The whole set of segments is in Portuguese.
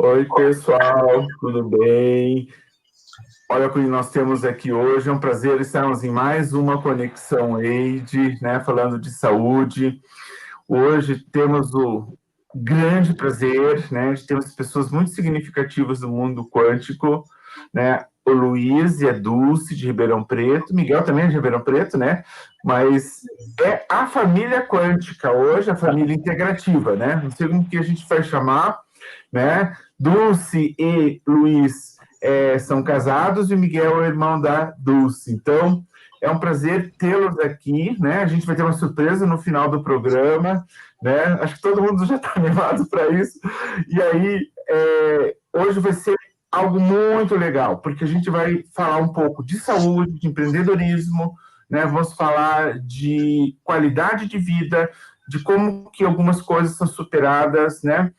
Oi, pessoal, tudo bem? Olha o que nós temos aqui hoje. É um prazer estarmos em mais uma Conexão EID, né, falando de saúde. Hoje temos o grande prazer, né, de termos pessoas muito significativas do mundo quântico, né? O Luiz e a Dulce, de Ribeirão Preto. Miguel também é de Ribeirão Preto, né? Mas é a família quântica hoje, a família integrativa, né? Não sei como que a gente vai chamar, né? Dulce e Luiz são casados e o Miguel é o irmão da Dulce. Então, é um prazer tê-los aqui, né? A gente vai ter uma surpresa no final do programa, né? Acho que todo mundo já está animado para isso. E aí, hoje vai ser algo muito legal, porque a gente vai falar um pouco de saúde, de empreendedorismo, né? Vamos falar de qualidade de vida, de como que algumas coisas são superadas, né?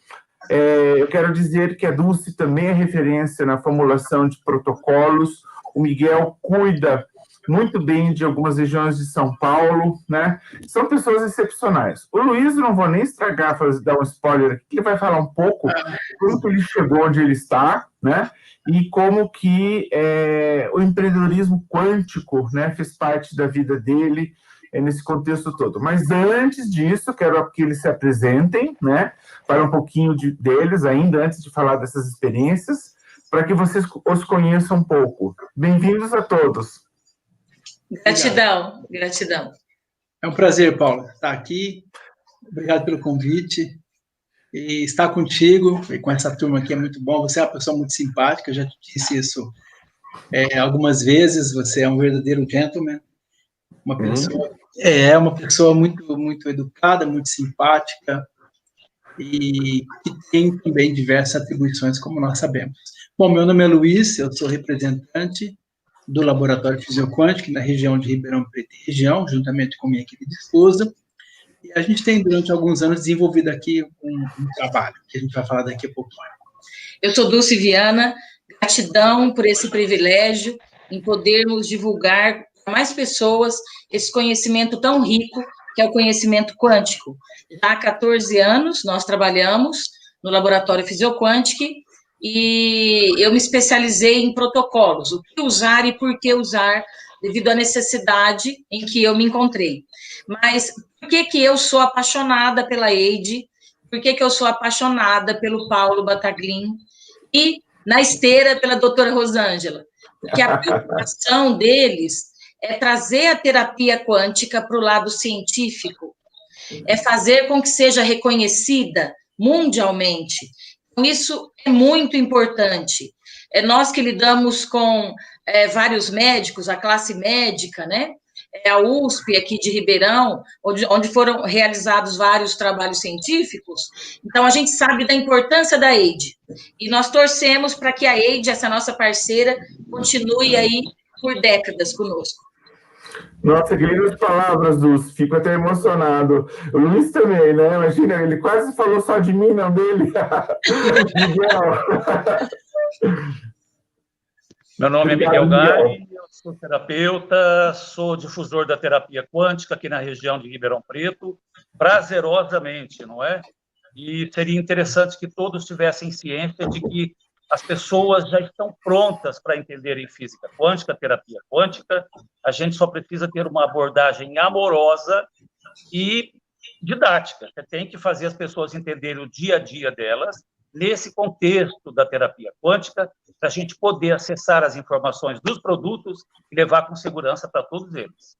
Eu quero dizer que a Dulce também é referência na formulação de protocolos. O Miguel cuida muito bem de algumas regiões de São Paulo, né? São pessoas excepcionais. O Luiz, não vou nem estragar, dar um spoiler aqui, ele vai falar um pouco como que ele chegou onde ele está, né? E como que o empreendedorismo quântico, né, fez parte da vida dele nesse contexto todo. Mas antes disso, quero que eles se apresentem, né? Falar um pouquinho deles ainda, antes de falar dessas experiências, para que vocês os conheçam um pouco. Bem-vindos a todos. Gratidão, gratidão. É um prazer, Paulo, estar aqui. Obrigado pelo convite. E estar contigo e com essa turma aqui é muito bom. Você é uma pessoa muito simpática, eu já te disse isso algumas vezes. Você é um verdadeiro gentleman, uma pessoa muito, muito educada, muito simpática e que tem também diversas atribuições, como nós sabemos. Bom, meu nome é Luiz, eu sou representante do Laboratório Fisioquântico na região de Ribeirão Preto e região, juntamente com minha querida esposa. E a gente tem, durante alguns anos, desenvolvido aqui um trabalho, que a gente vai falar daqui a pouquinho. Eu sou Dulce Viana, gratidão por esse privilégio em podermos divulgar para mais pessoas esse conhecimento tão rico, que é o conhecimento quântico. Já há 14 anos, nós trabalhamos no Laboratório Fisioquântico e eu me especializei em protocolos, o que usar e por que usar, devido à necessidade em que eu me encontrei. Mas por que eu sou apaixonada pela EID? Por que eu sou apaixonada pelo Paulo Bataglin? E, na esteira, pela doutora Rosângela? Porque a preocupação deles é trazer a terapia quântica para o lado científico, é fazer com que seja reconhecida mundialmente. Isso é muito importante. Nós que lidamos com vários médicos, a classe médica, né? A USP aqui de Ribeirão, onde foram realizados vários trabalhos científicos. Então, a gente sabe da importância da EID. E nós torcemos para que a EID, essa nossa parceira, continue aí por décadas conosco. Nossa, que lindas palavras, Dulce. Fico até emocionado. O Luiz também, né? Imagina, ele quase falou só de mim, não dele. Miguel. Meu nome é Miguel Gari, eu sou terapeuta, sou difusor da terapia quântica aqui na região de Ribeirão Preto, prazerosamente, não é? E seria interessante que todos tivessem ciência de que as pessoas já estão prontas para entenderem física quântica, terapia quântica. A gente só precisa ter uma abordagem amorosa e didática. Você tem que fazer as pessoas entenderem o dia a dia delas, nesse contexto da terapia quântica, para a gente poder acessar as informações dos produtos e levar com segurança para todos eles.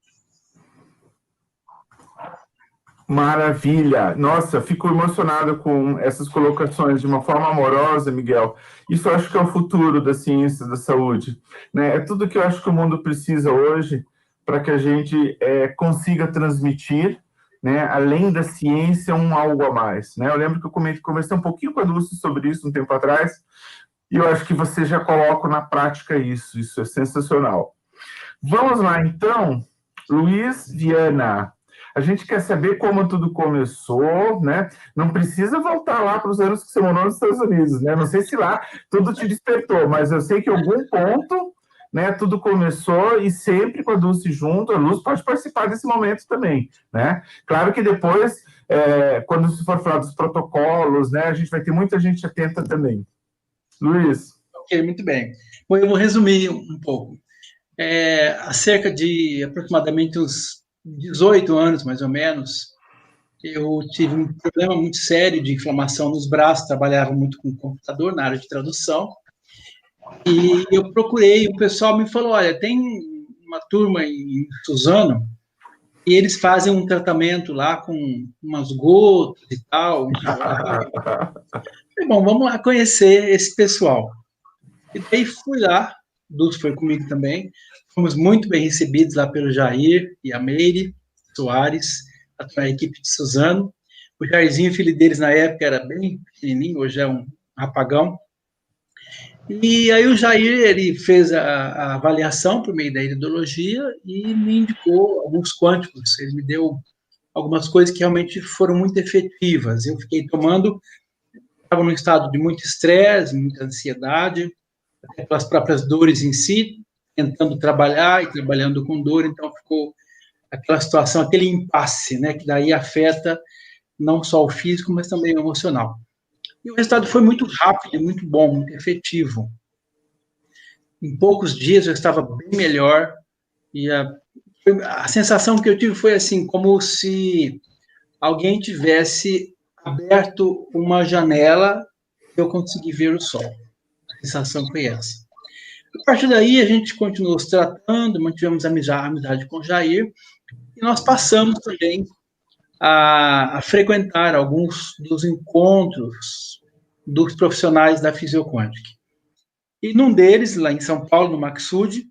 Maravilha! Nossa, fico emocionado com essas colocações de uma forma amorosa, Miguel. Isso eu acho que é o futuro da ciência da saúde, né? É tudo que eu acho que o mundo precisa hoje para que a gente consiga transmitir, né, além da ciência, algo a mais, né? Eu lembro que eu conversei um pouquinho com a Dulce sobre isso um tempo atrás, e eu acho que você já coloca na prática isso é sensacional. Vamos lá, então, Luiz Viana. A gente quer saber como tudo começou, né? Não precisa voltar lá para os anos que você morou nos Estados Unidos, né? Não sei se lá tudo te despertou, mas eu sei que em algum ponto, né, tudo começou e sempre com a Dulce junto. A Luz pode participar desse momento também, né? Claro que depois, quando se for falar dos protocolos, né, a gente vai ter muita gente atenta também. Luiz. Ok, muito bem. Bom, eu vou resumir um pouco. Há cerca de aproximadamente uns 18 anos, mais ou menos, eu tive um problema muito sério de inflamação nos braços, trabalhava muito com computador na área de tradução, e eu procurei, o pessoal me falou, olha, tem uma turma em Suzano, e eles fazem um tratamento lá com umas gotas e tal. Bom, vamos lá conhecer esse pessoal. E daí fui lá, Dulce foi comigo também, fomos muito bem recebidos lá pelo Jair e a Meire Soares, a equipe de Suzano. O Jairzinho, filho deles, na época era bem pequenininho, hoje é um rapagão. E aí o Jair, ele fez a avaliação por meio da iridologia e me indicou alguns quânticos, ele me deu algumas coisas que realmente foram muito efetivas. Eu fiquei tomando, estava num estado de muito estresse, muita ansiedade, até pelas próprias dores em si, tentando trabalhar e trabalhando com dor, então ficou aquela situação, aquele impasse, né, que daí afeta não só o físico, mas também o emocional. E o resultado foi muito rápido, muito bom, muito efetivo. Em poucos dias eu estava bem melhor, e a sensação que eu tive foi assim, como se alguém tivesse aberto uma janela e eu consegui ver o sol. A sensação foi essa. A partir daí, a gente continuou se tratando, mantivemos amizade com o Jair, e nós passamos também a frequentar alguns dos encontros dos profissionais da Fisioquântica. E num deles, lá em São Paulo, no Maxud,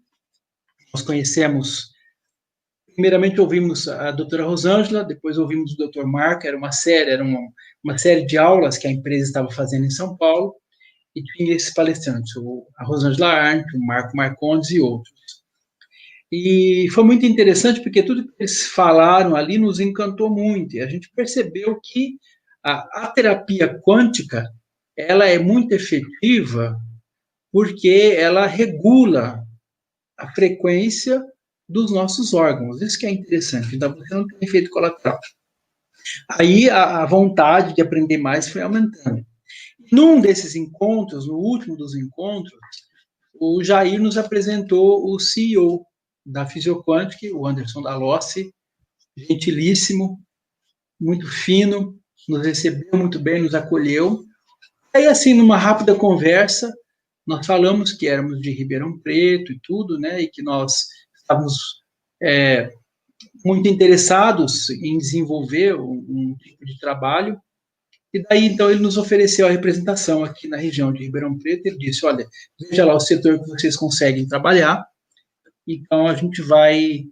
nós conhecemos, primeiramente ouvimos a doutora Rosângela, depois ouvimos o doutor Marco, era uma série de aulas que a empresa estava fazendo em São Paulo, e tinha esses palestrantes, a Rosângela Arndt, o Marco Marcondes e outros. E foi muito interessante porque tudo que eles falaram ali nos encantou muito, e a gente percebeu que a terapia quântica, ela é muito efetiva porque ela regula a frequência dos nossos órgãos. Isso que é interessante, então você não tem efeito colateral. Aí a vontade de aprender mais foi aumentando. Num desses encontros, no último dos encontros, o Jair nos apresentou o CEO da Fisioquântica, o Anderson Dalossi, gentilíssimo, muito fino, nos recebeu muito bem, nos acolheu. Aí, assim, numa rápida conversa, nós falamos que éramos de Ribeirão Preto e tudo, né, e que nós estávamos muito interessados em desenvolver um tipo de trabalho. E daí, então, ele nos ofereceu a representação aqui na região de Ribeirão Preto. Ele disse, olha, veja lá o setor que vocês conseguem trabalhar, então a gente vai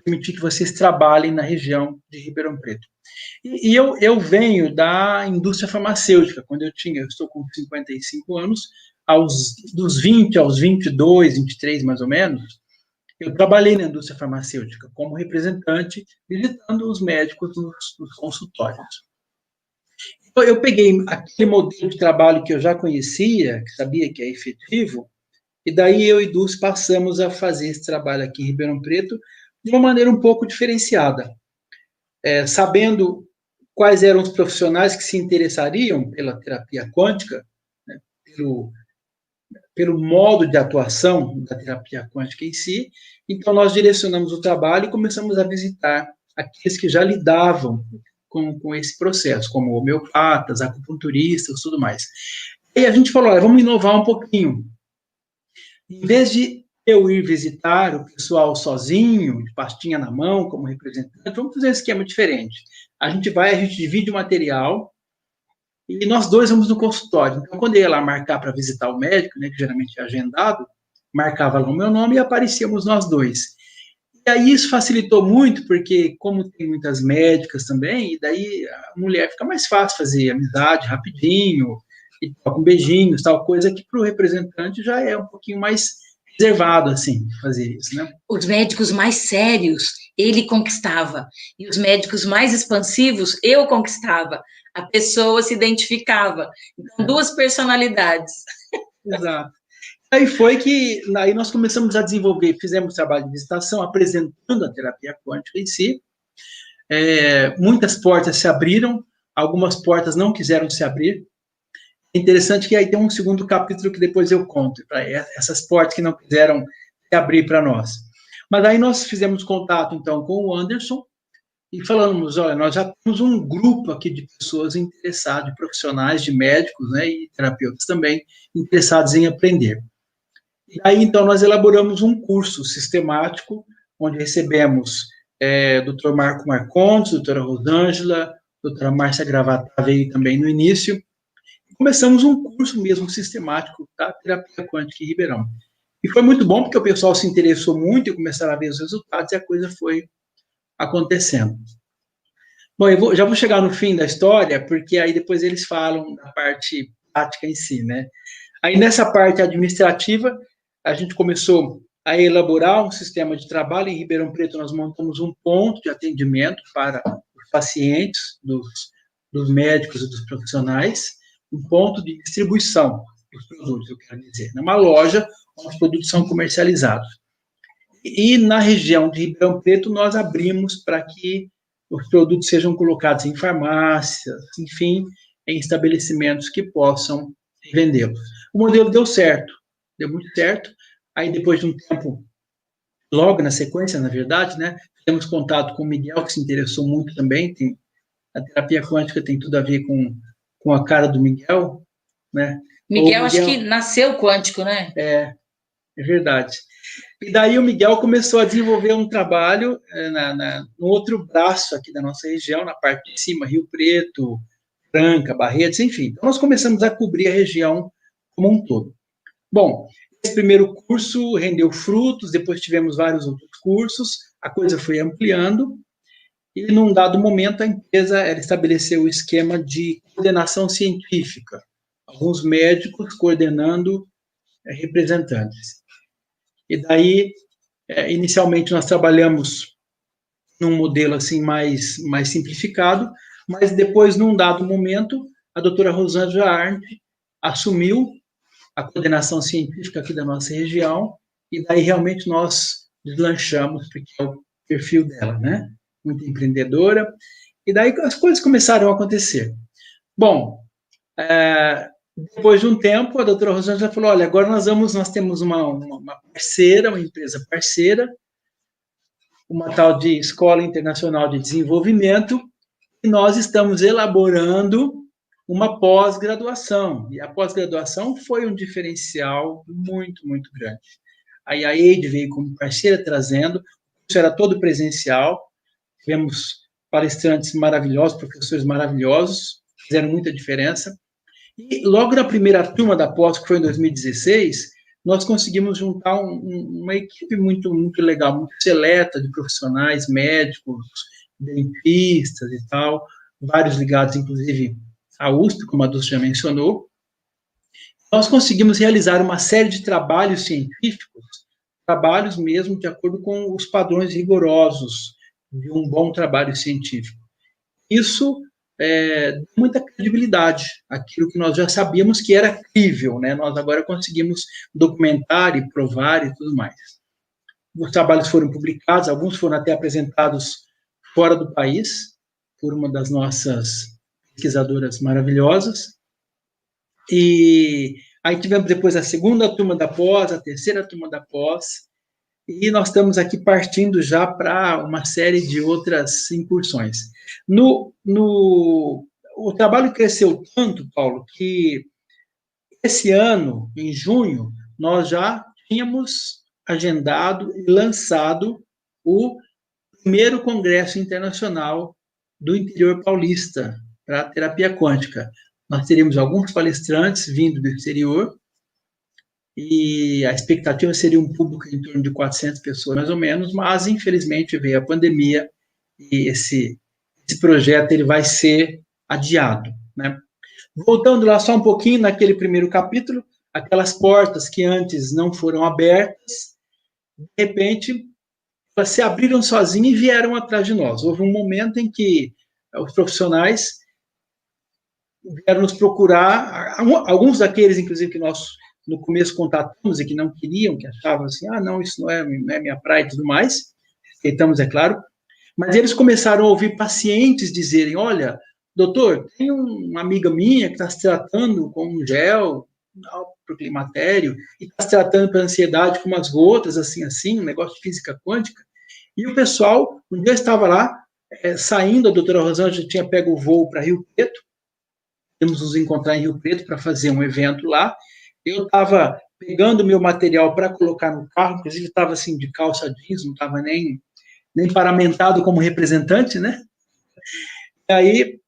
permitir que vocês trabalhem na região de Ribeirão Preto. E eu venho da indústria farmacêutica, eu estou com 55 anos, dos 20 aos 22, 23 mais ou menos, eu trabalhei na indústria farmacêutica como representante, visitando os médicos nos consultórios. Então, eu peguei aquele modelo de trabalho que eu já conhecia, que sabia que é efetivo, e daí eu e Dulce passamos a fazer esse trabalho aqui em Ribeirão Preto de uma maneira um pouco diferenciada, sabendo quais eram os profissionais que se interessariam pela terapia quântica, né, pelo modo de atuação da terapia quântica em si. Então, nós direcionamos o trabalho e começamos a visitar aqueles que já lidavam com esse processo, como homeopatas, acupunturistas, tudo mais. E a gente falou, olha, vamos inovar um pouquinho. Em vez de eu ir visitar o pessoal sozinho, de pastinha na mão, como representante, vamos fazer um esquema diferente. A gente divide o material e nós dois vamos no consultório. Então, quando eu ia lá marcar para visitar o médico, né, que geralmente é agendado, marcava lá o meu nome e aparecíamos nós dois. E aí isso facilitou muito, porque como tem muitas médicas também, e daí a mulher fica mais fácil fazer amizade rapidinho, e com beijinhos, tal coisa que para o representante já é um pouquinho mais reservado, assim, fazer isso, né? Os médicos mais sérios, ele conquistava, e os médicos mais expansivos, eu conquistava. A pessoa se identificava. Então, duas personalidades. Exato. Aí foi que aí nós começamos a desenvolver, fizemos trabalho de visitação, apresentando a terapia quântica em si. Muitas portas se abriram, algumas portas não quiseram se abrir. É interessante que aí tem um segundo capítulo que depois eu conto, para essas portas que não quiseram se abrir para nós. Mas aí nós fizemos contato, então, com o Anderson, e falamos, olha, nós já temos um grupo aqui de pessoas interessadas, de profissionais, de médicos, né, e terapeutas também, interessados em aprender. E aí, então, nós elaboramos um curso sistemático, onde recebemos Dr. Marco Marcondes, doutora Rosângela, doutora Márcia Gravatá veio também no início, e começamos um curso mesmo sistemático da terapia quântica em Ribeirão. E foi muito bom, porque o pessoal se interessou muito e começaram a ver os resultados, e a coisa foi acontecendo. Bom, já vou chegar no fim da história, porque aí depois eles falam da parte prática em si, né? Aí nessa parte administrativa, a gente começou a elaborar um sistema de trabalho. Em Ribeirão Preto, nós montamos um ponto de atendimento para os pacientes, dos médicos e dos profissionais, um ponto de distribuição dos produtos, eu quero dizer, uma loja onde os produtos são comercializados. E na região de Ribeirão Preto, nós abrimos para que os produtos sejam colocados em farmácias, enfim, em estabelecimentos que possam vendê-los. O modelo deu certo, deu muito certo. Aí, depois de um tempo, logo na sequência, na verdade, né, temos contato com o Miguel, que se interessou muito também. A terapia quântica tem tudo a ver com a cara do Miguel, né? Miguel, acho que nasceu quântico, né? É verdade. E daí o Miguel começou a desenvolver um trabalho no outro braço aqui da nossa região, na parte de cima, Rio Preto, Franca, Barretos, enfim. Então, nós começamos a cobrir a região como um todo. Bom, esse primeiro curso rendeu frutos, depois tivemos vários outros cursos, a coisa foi ampliando, e num dado momento a empresa estabeleceu o esquema de coordenação científica, alguns médicos coordenando representantes. E daí, inicialmente, nós trabalhamos num modelo assim mais simplificado, mas depois, num dado momento, a doutora Rosângela Arndt assumiu a coordenação científica aqui da nossa região, e daí realmente nós deslanchamos, porque é o perfil dela, né? Muito empreendedora, e daí as coisas começaram a acontecer. Bom, depois de um tempo, a doutora Rosângela falou, olha, agora nós temos uma parceira, uma empresa parceira, uma tal de Escola Internacional de Desenvolvimento, e nós estamos elaborando uma pós-graduação. E a pós-graduação foi um diferencial muito, muito grande. Aí a EID veio como parceira trazendo, o curso era todo presencial, tivemos palestrantes maravilhosos, professores maravilhosos, fizeram muita diferença. E logo na primeira turma da pós, que foi em 2016, nós conseguimos juntar uma equipe muito, muito legal, muito seleta de profissionais, médicos, dentistas e tal, vários ligados, inclusive, à USP, como a Dulce já mencionou. Nós conseguimos realizar uma série de trabalhos científicos, trabalhos mesmo de acordo com os padrões rigorosos de um bom trabalho científico. Isso deu muita credibilidade àquilo que nós já sabíamos que era crível, né? Nós agora conseguimos documentar e provar e tudo mais. Os trabalhos foram publicados, alguns foram até apresentados fora do país, por uma das nossas pesquisadoras maravilhosas, e aí tivemos depois a segunda turma da pós, a terceira turma da pós, e nós estamos aqui partindo já para uma série de outras incursões. O trabalho cresceu tanto, Paulo, que esse ano, em junho, nós já tínhamos agendado e lançado o primeiro Congresso Internacional do Interior Paulista para a terapia quântica. Nós teríamos alguns palestrantes vindo do exterior, e a expectativa seria um público em torno de 400 pessoas, mais ou menos, mas, infelizmente, veio a pandemia e esse projeto ele vai ser adiado, né? Voltando lá só um pouquinho naquele primeiro capítulo, aquelas portas que antes não foram abertas, de repente, elas se abriram sozinhas e vieram atrás de nós. Houve um momento em que os profissionais vieram nos procurar, alguns daqueles, inclusive, que nós no começo contatamos e que não queriam, que achavam assim, não, isso não é minha praia e tudo mais, respeitamos, é claro, mas eles começaram a ouvir pacientes dizerem, olha, doutor, tem uma amiga minha que está se tratando com um gel para o climatério e está se tratando para ansiedade com umas gotas, assim, um negócio de física quântica. E o pessoal, um dia eu estava lá, saindo, a doutora Rosângela tinha pego o voo para Rio Preto, temos nos encontrar em Rio Preto para fazer um evento lá. Eu estava pegando meu material para colocar no carro, inclusive estava assim de calça jeans, não estava nem paramentado como representante, né? E aí,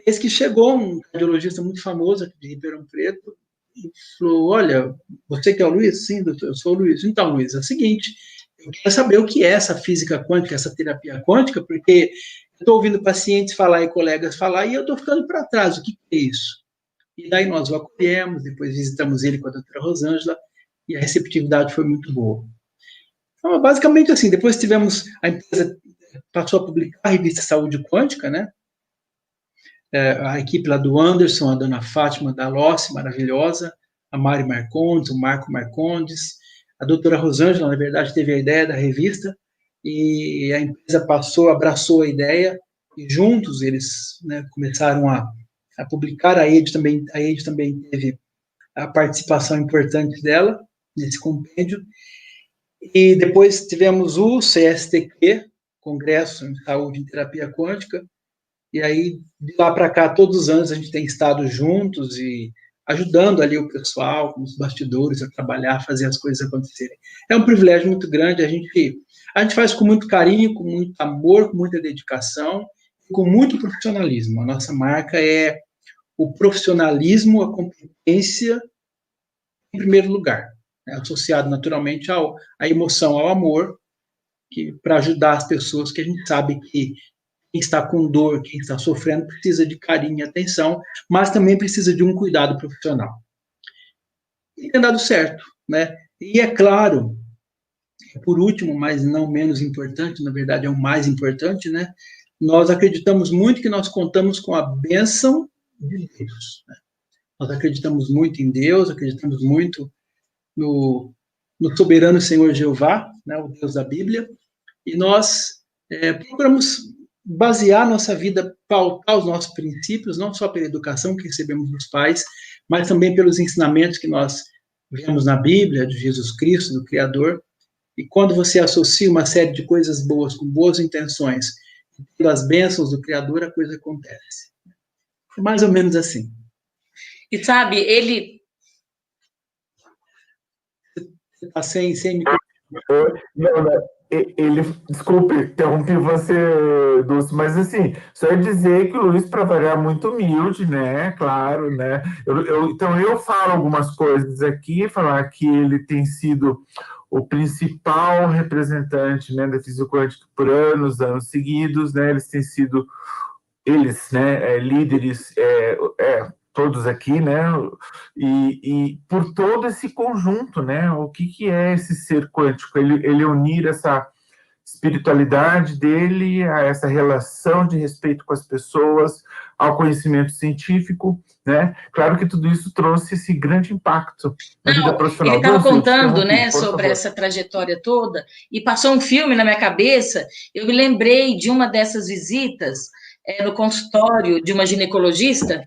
eis que chegou um cardiologista muito famoso aqui de Ribeirão Preto e falou: olha, você que é o Luiz? Sim, doutor, eu sou o Luiz. Então, Luiz, é o seguinte, eu quero saber o que é essa física quântica, essa terapia quântica, porque eu estou ouvindo pacientes falar e colegas falar e eu estou ficando para trás. O que é isso? E daí nós o acolhemos, depois visitamos ele com a doutora Rosângela e a receptividade foi muito boa. Então, basicamente assim, depois tivemos, a empresa passou a publicar a revista Saúde Quântica, né? A equipe lá do Anderson, a dona Fátima Dalossi, maravilhosa, a Mari Marcondes, o Marco Marcondes, a doutora Rosângela, na verdade, teve a ideia da revista e a empresa abraçou a ideia e juntos eles, né, começaram a publicar. A EID também teve a participação importante dela nesse compêndio. E depois tivemos o CSTQ, Congresso em Saúde em Terapia Quântica, e aí, de lá para cá, todos os anos a gente tem estado juntos e ajudando ali o pessoal, os bastidores, a trabalhar, a fazer as coisas acontecerem. É um privilégio muito grande, a gente faz com muito carinho, com muito amor, com muita dedicação, e com muito profissionalismo. A nossa marca é o profissionalismo, a competência em primeiro lugar, né, associado naturalmente à emoção, ao amor, para ajudar as pessoas, que a gente sabe que quem está com dor, quem está sofrendo, precisa de carinho e atenção, mas também precisa de um cuidado profissional. E tem dado certo, né? E é claro, por último, mas não menos importante, na verdade é o mais importante, né? Nós acreditamos muito que nós contamos com a bênção de Deus, né? Nós acreditamos muito em Deus, acreditamos muito no soberano Senhor Jeová, né, o Deus da Bíblia, e nós procuramos basear nossa vida, pautar os nossos princípios, não só pela educação que recebemos dos pais, mas também pelos ensinamentos que nós vemos na Bíblia, de Jesus Cristo, do Criador. E quando você associa uma série de coisas boas com boas intenções, pelas bênçãos do Criador, a coisa acontece. É mais ou menos assim. E sabe, ele... Você está sem me... Desculpe, interrompi você, Dulce, mas assim, só dizer que o Luiz, para variar, é muito humilde, né? Claro, né? Então, eu falo algumas coisas aqui, falar que ele tem sido o principal representante, né, da física quântica por anos seguidos, né? Eles têm sido, né, líderes, todos aqui, né? E por todo esse conjunto, né? O que é esse ser quântico? Ele unir essa espiritualidade dele a essa relação de respeito com as pessoas, ao conhecimento científico, né? Claro que tudo isso trouxe esse grande impacto na vida profissional. Ele estava contando, né, sobre essa trajetória toda, e passou um filme na minha cabeça. Eu me lembrei de uma dessas visitas no consultório de uma ginecologista.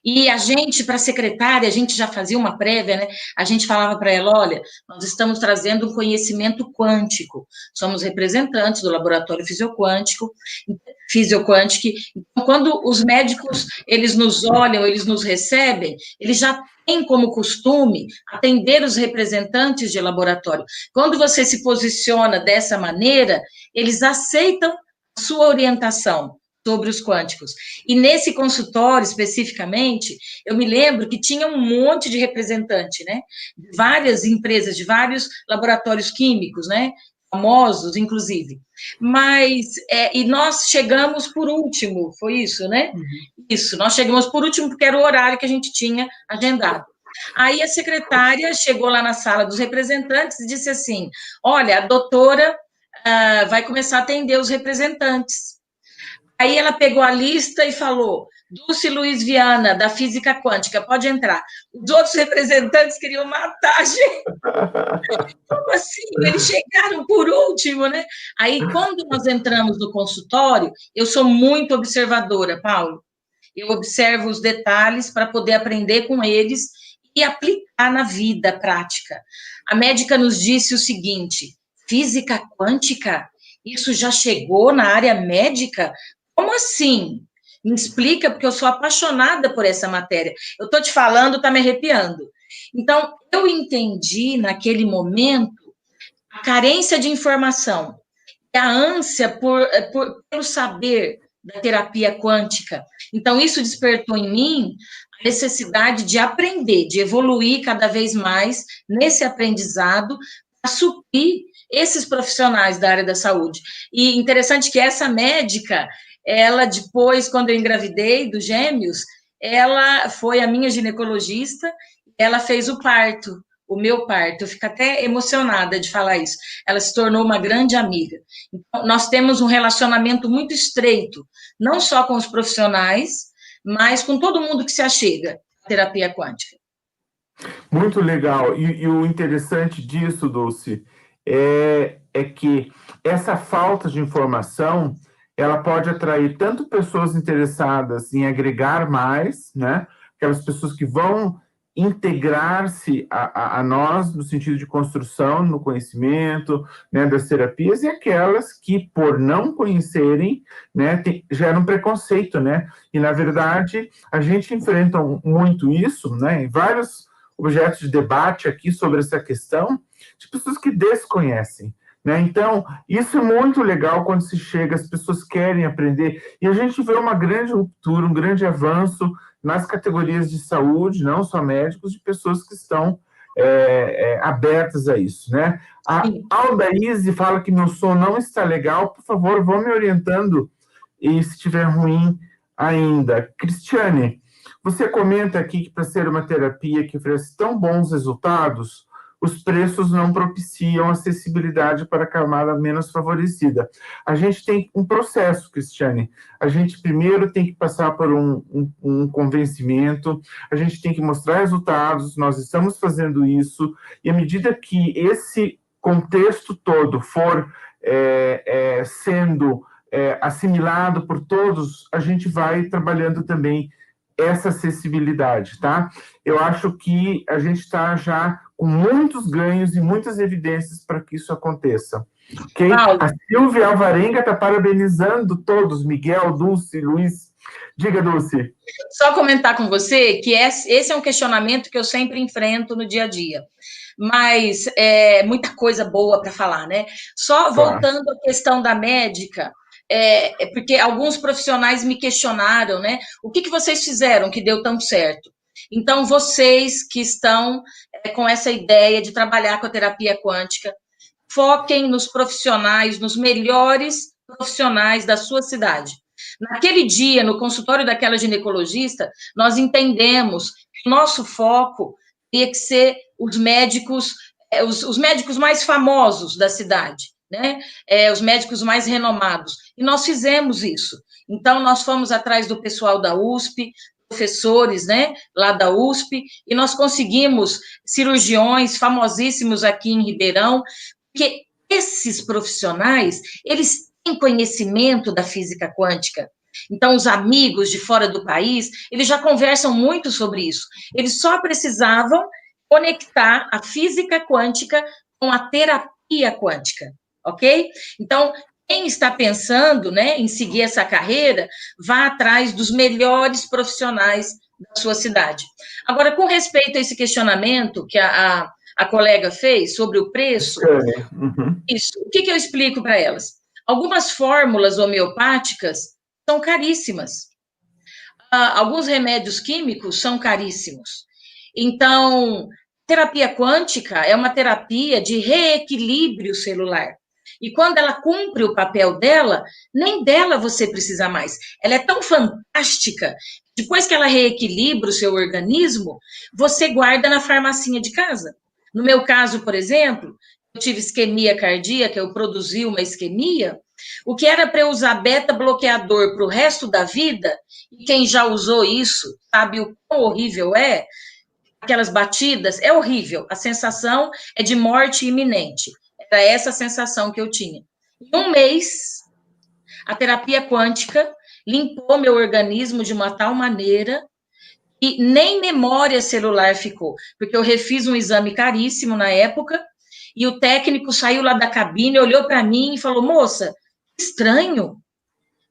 E a gente, para a secretária, a gente já fazia uma prévia, né? A gente falava para ela: olha, nós estamos trazendo um conhecimento quântico, somos representantes do laboratório fisioquântico. Então, quando os médicos, eles nos olham, eles nos recebem, eles já têm como costume atender os representantes de laboratório. Quando você se posiciona dessa maneira, eles aceitam a sua orientação sobre os quânticos. E nesse consultório, especificamente, eu me lembro que tinha um monte de representante, né? De várias empresas, de vários laboratórios químicos, né? Famosos, inclusive. Mas, e nós chegamos por último, foi isso, né? Uhum. Isso, nós chegamos por último porque era o horário que a gente tinha agendado. Aí a secretária chegou lá na sala dos representantes e disse assim: olha, a doutora vai começar a atender os representantes. Aí ela pegou a lista e falou: Dulce Luiz Viana, da Física Quântica, pode entrar. Os outros representantes queriam matar a gente. Como assim? Eles chegaram por último, né? Aí, quando nós entramos no consultório, eu sou muito observadora, Paulo. eu observo os detalhes para poder aprender com eles e aplicar na vida prática. A médica nos disse o seguinte: física quântica? Isso já chegou na área médica? Como assim? Me explica, porque eu sou apaixonada por essa matéria. Eu estou te falando, está me arrepiando. Então, eu entendi naquele momento a carência de informação, a ânsia pelo saber da terapia quântica. Então, isso despertou em mim a necessidade de aprender, de evoluir cada vez mais nesse aprendizado para suprir esses profissionais da área da saúde. E interessante que essa médica, ela depois, quando eu engravidei dos gêmeos, ela foi a minha ginecologista, ela fez o parto, o meu parto. Eu fico até emocionada de falar isso. Ela se tornou uma grande amiga. Então, nós temos um relacionamento muito estreito, não só com os profissionais, mas com todo mundo que se achega à terapia quântica. Muito legal. E o interessante disso, Dulce, é que essa falta de informação, ela pode atrair tanto pessoas interessadas em agregar mais, né? Aquelas pessoas que vão integrar-se a nós no sentido de construção, no conhecimento, né, das terapias, e aquelas que, por não conhecerem, né, geram preconceito, né? E, na verdade, a gente enfrenta muito isso, né, em vários objetos de debate aqui sobre essa questão, de pessoas que desconhecem, né? Então, isso é muito legal quando se chega, as pessoas querem aprender, e a gente vê uma grande ruptura, um grande avanço nas categorias de saúde, não só médicos, de pessoas que estão abertas a isso, né? A Aldaíse fala que meu som não está legal, por favor, vão me orientando, e se estiver ruim ainda. Cristiane, você comenta aqui que para ser uma terapia que oferece tão bons resultados, os preços não propiciam acessibilidade para a camada menos favorecida. A gente tem um processo, Cristiane. A gente primeiro tem que passar por um convencimento, a gente tem que mostrar resultados, nós estamos fazendo isso, e à medida que esse contexto todo for sendo assimilado por todos, a gente vai trabalhando também essa acessibilidade, tá? Eu acho que a gente está já com muitos ganhos e muitas evidências para que isso aconteça. Okay? A Silvia Alvarenga está parabenizando todos, Miguel, Dulce, Luiz. Diga, Dulce. Só comentar com você que esse é um questionamento que eu sempre enfrento no dia a dia. Mas é muita coisa boa para falar, né? Só voltando à questão da médica, porque alguns profissionais me questionaram, né? O que vocês fizeram que deu tão certo? Então, vocês que estão com essa ideia de trabalhar com a terapia quântica, foquem nos profissionais, nos melhores profissionais da sua cidade. Naquele dia, no consultório daquela ginecologista, nós entendemos que o nosso foco teria que ser os médicos mais famosos da cidade, né? Os médicos mais renomados. E nós fizemos isso. Então, nós fomos atrás do pessoal da USP, professores, né, lá da USP, e nós conseguimos cirurgiões famosíssimos aqui em Ribeirão, porque esses profissionais, eles têm conhecimento da física quântica. Então, os amigos de fora do país, eles já conversam muito sobre isso. Eles só precisavam conectar a física quântica com a terapia quântica, ok? Então, quem está pensando, né, em seguir essa carreira, vá atrás dos melhores profissionais da sua cidade. Agora, com respeito a esse questionamento que a colega fez sobre o preço, isso, o que eu explico para elas? Algumas fórmulas homeopáticas são caríssimas. Alguns remédios químicos são caríssimos. Então, terapia quântica é uma terapia de reequilíbrio celular. E quando ela cumpre o papel dela, nem dela você precisa mais. Ela é tão fantástica, depois que ela reequilibra o seu organismo, você guarda na farmacinha de casa. No meu caso, por exemplo, eu tive isquemia cardíaca, eu produzi uma isquemia, o que era para eu usar beta-bloqueador para o resto da vida, e quem já usou isso sabe o quão horrível é, aquelas batidas, é horrível, a sensação é de morte iminente. Era essa a sensação que eu tinha. Em um mês, a terapia quântica limpou meu organismo de uma tal maneira que nem memória celular ficou, porque eu refiz um exame caríssimo na época, e o técnico saiu lá da cabine, olhou para mim e falou, moça, estranho,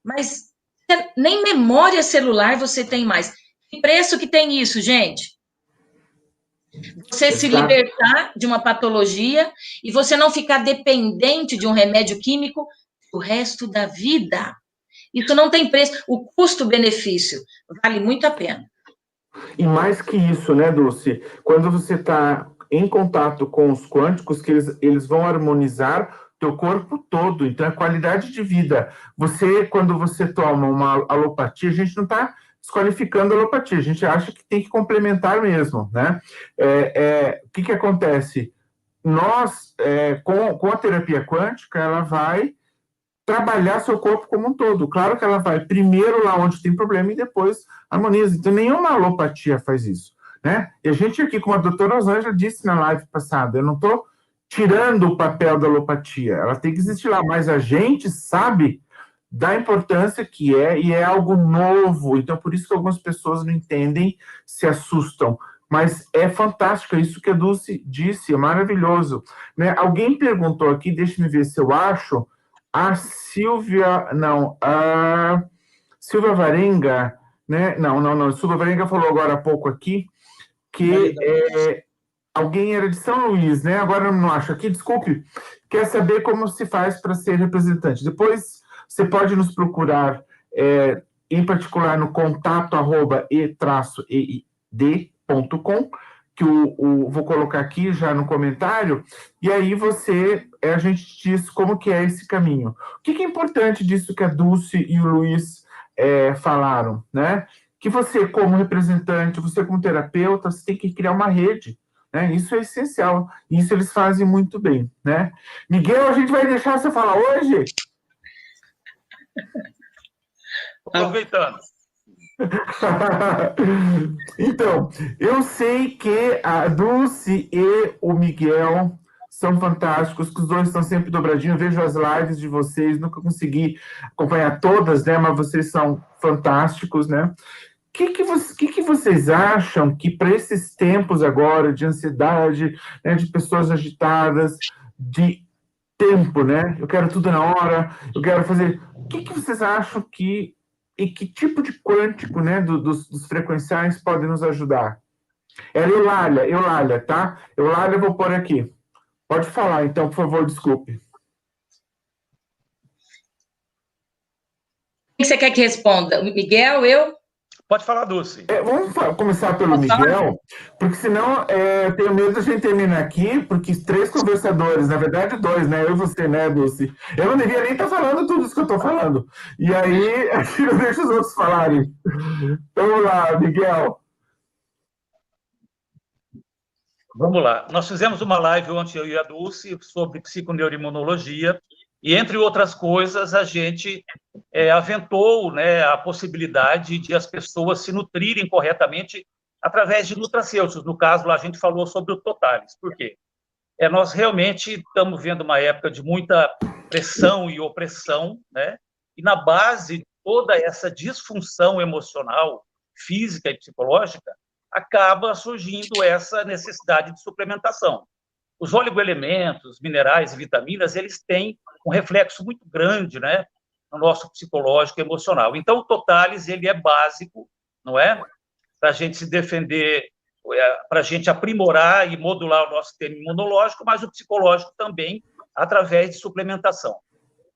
mas nem memória celular você tem mais. Que preço que tem isso, gente? Você se libertar de uma patologia e você não ficar dependente de um remédio químico o resto da vida. Isso não tem preço. O custo-benefício vale muito a pena. E mais que isso, né, Dulce? Quando você está em contato com os quânticos, que eles vão harmonizar teu corpo todo, então é qualidade de vida. Quando você toma uma alopatia, a gente não está desqualificando a alopatia, a gente acha que tem que complementar mesmo, né? O que acontece? Nós, com a terapia quântica, ela vai trabalhar seu corpo como um todo. Claro que ela vai primeiro lá onde tem problema e depois harmoniza. Então, nenhuma alopatia faz isso, né? E a gente aqui, como a doutora Rosângela disse na live passada, eu não estou tirando o papel da alopatia, ela tem que existir lá, mas a gente sabe da importância que é, e é algo novo, então por isso que algumas pessoas não entendem, se assustam, mas é fantástico, isso que a Dulce disse, é maravilhoso, né? Alguém perguntou aqui, deixa me ver se eu acho, a Silvia Varenga, né? Não, Silvia Varenga falou agora há pouco aqui, que alguém era de São Luís, né? Agora eu não acho aqui, desculpe. Quer saber como se faz para ser representante? Depois você pode nos procurar, em particular no contato@e-eid.com, que vou colocar aqui já no comentário, e aí a gente diz como que é esse caminho. O que é importante disso que a Dulce e o Luiz falaram, né? Que você, como representante, você como terapeuta, você tem que criar uma rede, né? Isso é essencial, isso eles fazem muito bem, né? Miguel, a gente vai deixar você falar hoje? Aproveitando. Então, eu sei que a Dulce e o Miguel são fantásticos, que os dois estão sempre dobradinhos. Eu vejo as lives de vocês, nunca consegui acompanhar todas, né? Mas vocês são fantásticos, né? O que vocês acham que para esses tempos agora de ansiedade, né, de pessoas agitadas, de tempo, né? Eu quero tudo na hora, eu quero fazer. O que vocês acham e que tipo de quântico, né, dos frequenciais pode nos ajudar? Era Eulália, tá? Eulália, eu vou pôr aqui. Pode falar, então, por favor, desculpe. Quem você quer que responda? O Miguel, eu? Pode falar, Dulce. Vamos começar pelo Miguel, porque senão eu tenho medo de a gente terminar aqui, porque 3 conversadores, na verdade 2, né? Eu e você, né, Dulce? Eu não devia nem estar falando tudo isso que eu estou falando. E aí, aqui eu deixo os outros falarem. Então, vamos lá, Miguel. Vamos lá. Nós fizemos uma live ontem, eu e a Dulce, sobre psiconeuroimunologia, e, entre outras coisas, a gente aventou, né, a possibilidade de as pessoas se nutrirem corretamente através de nutracêuticos. No caso, lá a gente falou sobre o Totalis. Por quê? Nós realmente estamos vendo uma época de muita pressão e opressão, né? E na base de toda essa disfunção emocional, física e psicológica, acaba surgindo essa necessidade de suplementação. Os oligoelementos, minerais e vitaminas, eles têm um reflexo muito grande, né, no nosso psicológico e emocional. Então, o Totalis, ele é básico, não é? Para a gente se defender, para a gente aprimorar e modular o nosso sistema imunológico, mas o psicológico também, através de suplementação.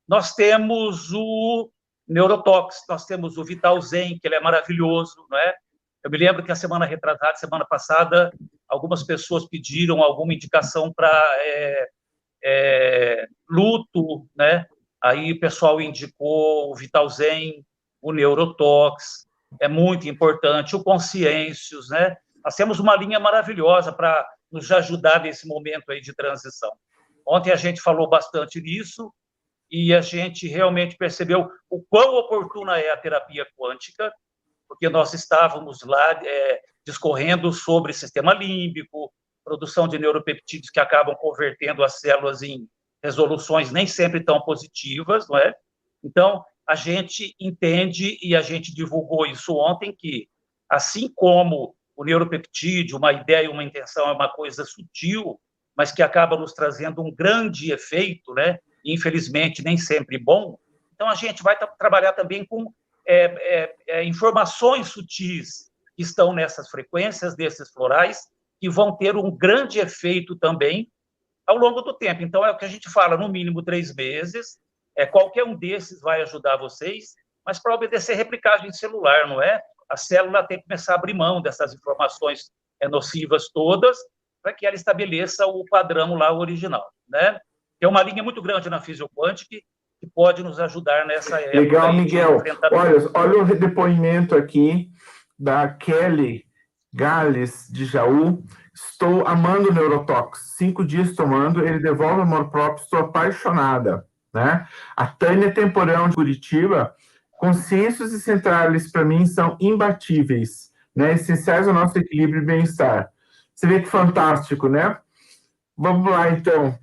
Nós temos o Neurotox, nós temos o Vital Zen, que ele é maravilhoso, não é? Eu me lembro que a semana passada, algumas pessoas pediram alguma indicação para luto, né? Aí o pessoal indicou o Vital Zen, o Neurotox, é muito importante, o Consciêncios, né? Nós temos uma linha maravilhosa para nos ajudar nesse momento aí de transição. Ontem a gente falou bastante nisso e a gente realmente percebeu o quão oportuna é a terapia quântica, porque nós estávamos lá discorrendo sobre sistema límbico, produção de neuropeptídeos que acabam convertendo as células em resoluções nem sempre tão positivas, não é? Então, a gente entende, e a gente divulgou isso ontem, que assim como o neuropeptídeo, uma ideia e uma intenção é uma coisa sutil, mas que acaba nos trazendo um grande efeito, né? Infelizmente, nem sempre bom. Então, a gente vai trabalhar também com informações sutis que estão nessas frequências desses florais, que vão ter um grande efeito também ao longo do tempo. Então, é o que a gente fala, no mínimo 3 meses, qualquer um desses vai ajudar vocês, mas para obedecer replicagem celular, não é? A célula tem que começar a abrir mão dessas informações nocivas todas, para que ela estabeleça o padrão lá original, né? Tem uma linha muito grande na Physioquantic que pode nos ajudar nessa época. Legal, Miguel. Olha o depoimento aqui da Kelly Gales, de Jaú. Estou amando o Neurotox. 5 dias tomando, ele devolve amor próprio, estou apaixonada. Né? A Tânia Temporão, de Curitiba, consciências e centrais, para mim, são imbatíveis, né? Essenciais ao nosso equilíbrio e bem-estar. Você vê que fantástico, né? Vamos lá, então.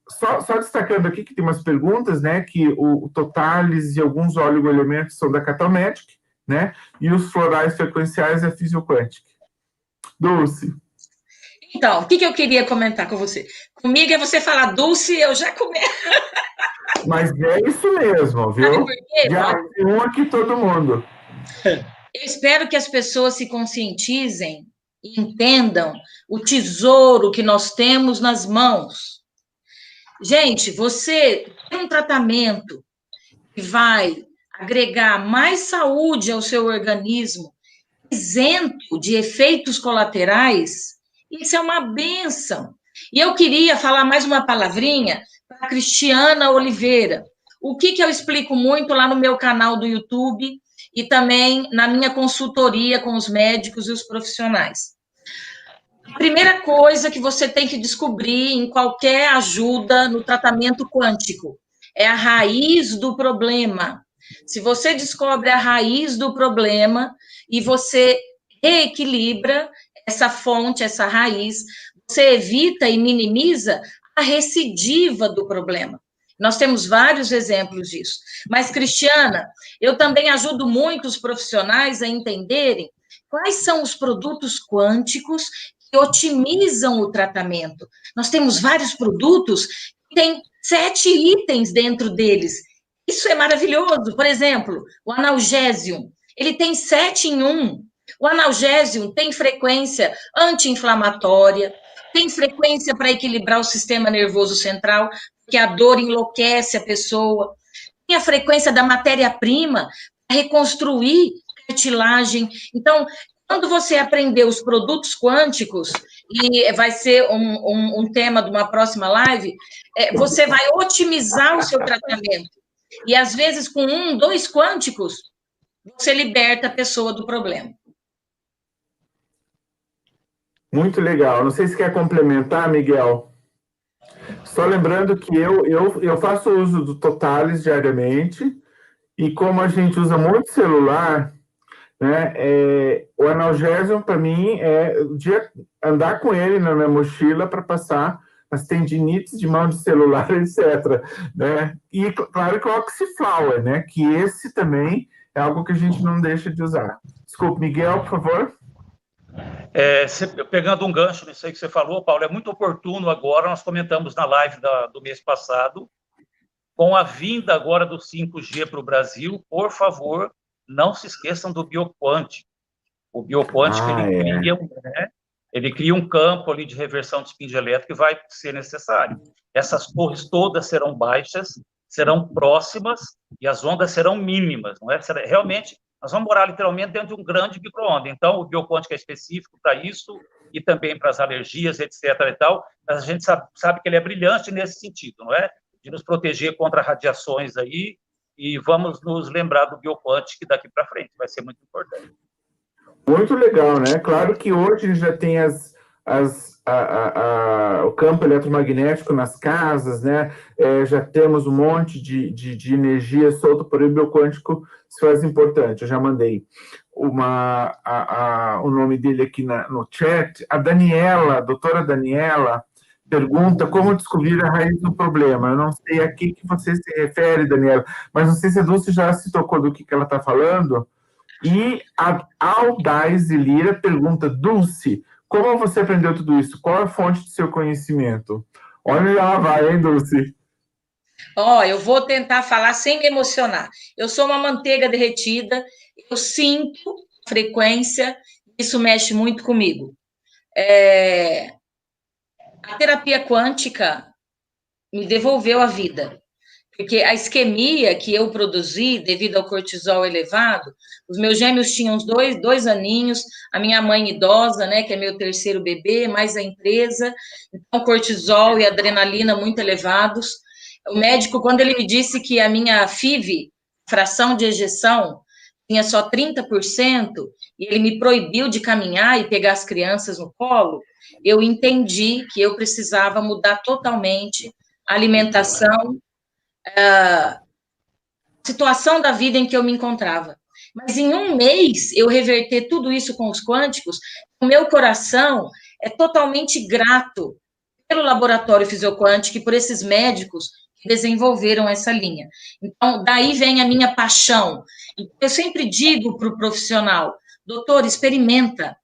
Só destacando aqui que tem umas perguntas, né? Que o Totalis e alguns oligoelementos são da Catalmatic, né? E os florais frequenciais é Physioquantic. Dulce. Então, o que eu queria comentar com você? Comigo é você falar Dulce, eu já começo. Mas é isso mesmo, viu? Sabe por quê? Já tem um aqui todo mundo. Eu espero que as pessoas se conscientizem e entendam o tesouro que nós temos nas mãos. Gente, você tem um tratamento que vai agregar mais saúde ao seu organismo, isento de efeitos colaterais, isso é uma bênção. E eu queria falar mais uma palavrinha para a Cristiana Oliveira. O que eu explico muito lá no meu canal do YouTube e também na minha consultoria com os médicos e os profissionais. A primeira coisa que você tem que descobrir em qualquer ajuda no tratamento quântico é a raiz do problema. Se você descobre a raiz do problema e você reequilibra essa fonte, essa raiz, você evita e minimiza a recidiva do problema. Nós temos vários exemplos disso. Mas, Cristiana, eu também ajudo muito os profissionais a entenderem quais são os produtos quânticos que otimizam o tratamento. Nós temos vários produtos que têm 7 itens dentro deles. Isso é maravilhoso. Por exemplo, o analgésium, ele tem 7 em 1. O analgésium tem frequência anti-inflamatória, tem frequência para equilibrar o sistema nervoso central, porque a dor enlouquece a pessoa. Tem a frequência da matéria-prima para reconstruir cartilagem. Então, quando você aprender os produtos quânticos, e vai ser um tema de uma próxima live, você vai otimizar o seu tratamento. E, às vezes, com 1, 2 quânticos, você liberta a pessoa do problema. Muito legal. Não sei se quer complementar, Miguel. Só lembrando que eu faço uso do Totalis diariamente, e como a gente usa muito celular, né, o analgésico, para mim, andar com ele na minha mochila para passar as tendinites de mão de celular, etc. Né? E, claro, que o Oxyflower, né, que esse também é algo que a gente não deixa de usar. Desculpe, Miguel, por favor. Pegando um gancho nisso aí que você falou, Paulo, é muito oportuno agora, nós comentamos na live do mês passado, com a vinda agora do 5G para o Brasil, por favor, não se esqueçam do bioquântico. O bioquântico, ele cria um campo ali de reversão de spin elétrico que vai ser necessário. Essas torres todas serão baixas, serão próximas e as ondas serão mínimas, não é? Realmente, nós vamos morar literalmente dentro de um grande micro-ondas. Então, o bioquântico é específico para isso e também para as alergias, etc. e tal. Mas a gente sabe que ele é brilhante nesse sentido, não é? De nos proteger contra radiações aí, e vamos nos lembrar do bioquântico daqui para frente, vai ser muito importante. Muito legal, né? Claro que hoje já tem o campo eletromagnético nas casas, né? Já temos um monte de energia solta, porém o bioquântico se faz importante. Eu já mandei o nome dele aqui no chat. A Daniela, a doutora Daniela, pergunta como descobrir a raiz do problema. Eu não sei a que você se refere, Daniela, mas não sei se a Dulce já se tocou do que ela está falando. E a Aldaise Lira pergunta, Dulce, como você aprendeu tudo isso? Qual é a fonte do seu conhecimento? Olha, ela vai, hein, Dulce? Eu vou tentar falar sem me emocionar. Eu sou uma manteiga derretida, eu sinto frequência, isso mexe muito comigo. A terapia quântica me devolveu a vida, porque a isquemia que eu produzi devido ao cortisol elevado, os meus gêmeos tinham uns dois aninhos, a minha mãe idosa, né, que é meu terceiro bebê, mais a empresa, então cortisol e adrenalina muito elevados. O médico, quando ele me disse que a minha FIV, fração de ejeção, tinha só 30%, e ele me proibiu de caminhar e pegar as crianças no colo, eu entendi que eu precisava mudar totalmente a alimentação, a situação da vida em que eu me encontrava. Mas em um mês, eu reverter tudo isso com os quânticos, o meu coração é totalmente grato pelo laboratório fisioquântico e por esses médicos que desenvolveram essa linha. Então, daí vem a minha paixão. Eu sempre digo para o profissional, doutor, experimenta.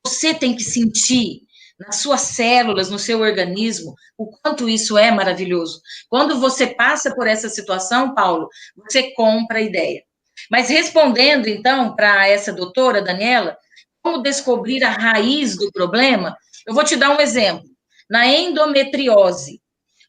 Você tem que sentir nas suas células, no seu organismo, o quanto isso é maravilhoso. Quando você passa por essa situação, Paulo, você compra a ideia. Mas respondendo, então, para essa doutora, Daniela, como descobrir a raiz do problema, eu vou te dar um exemplo. Na endometriose.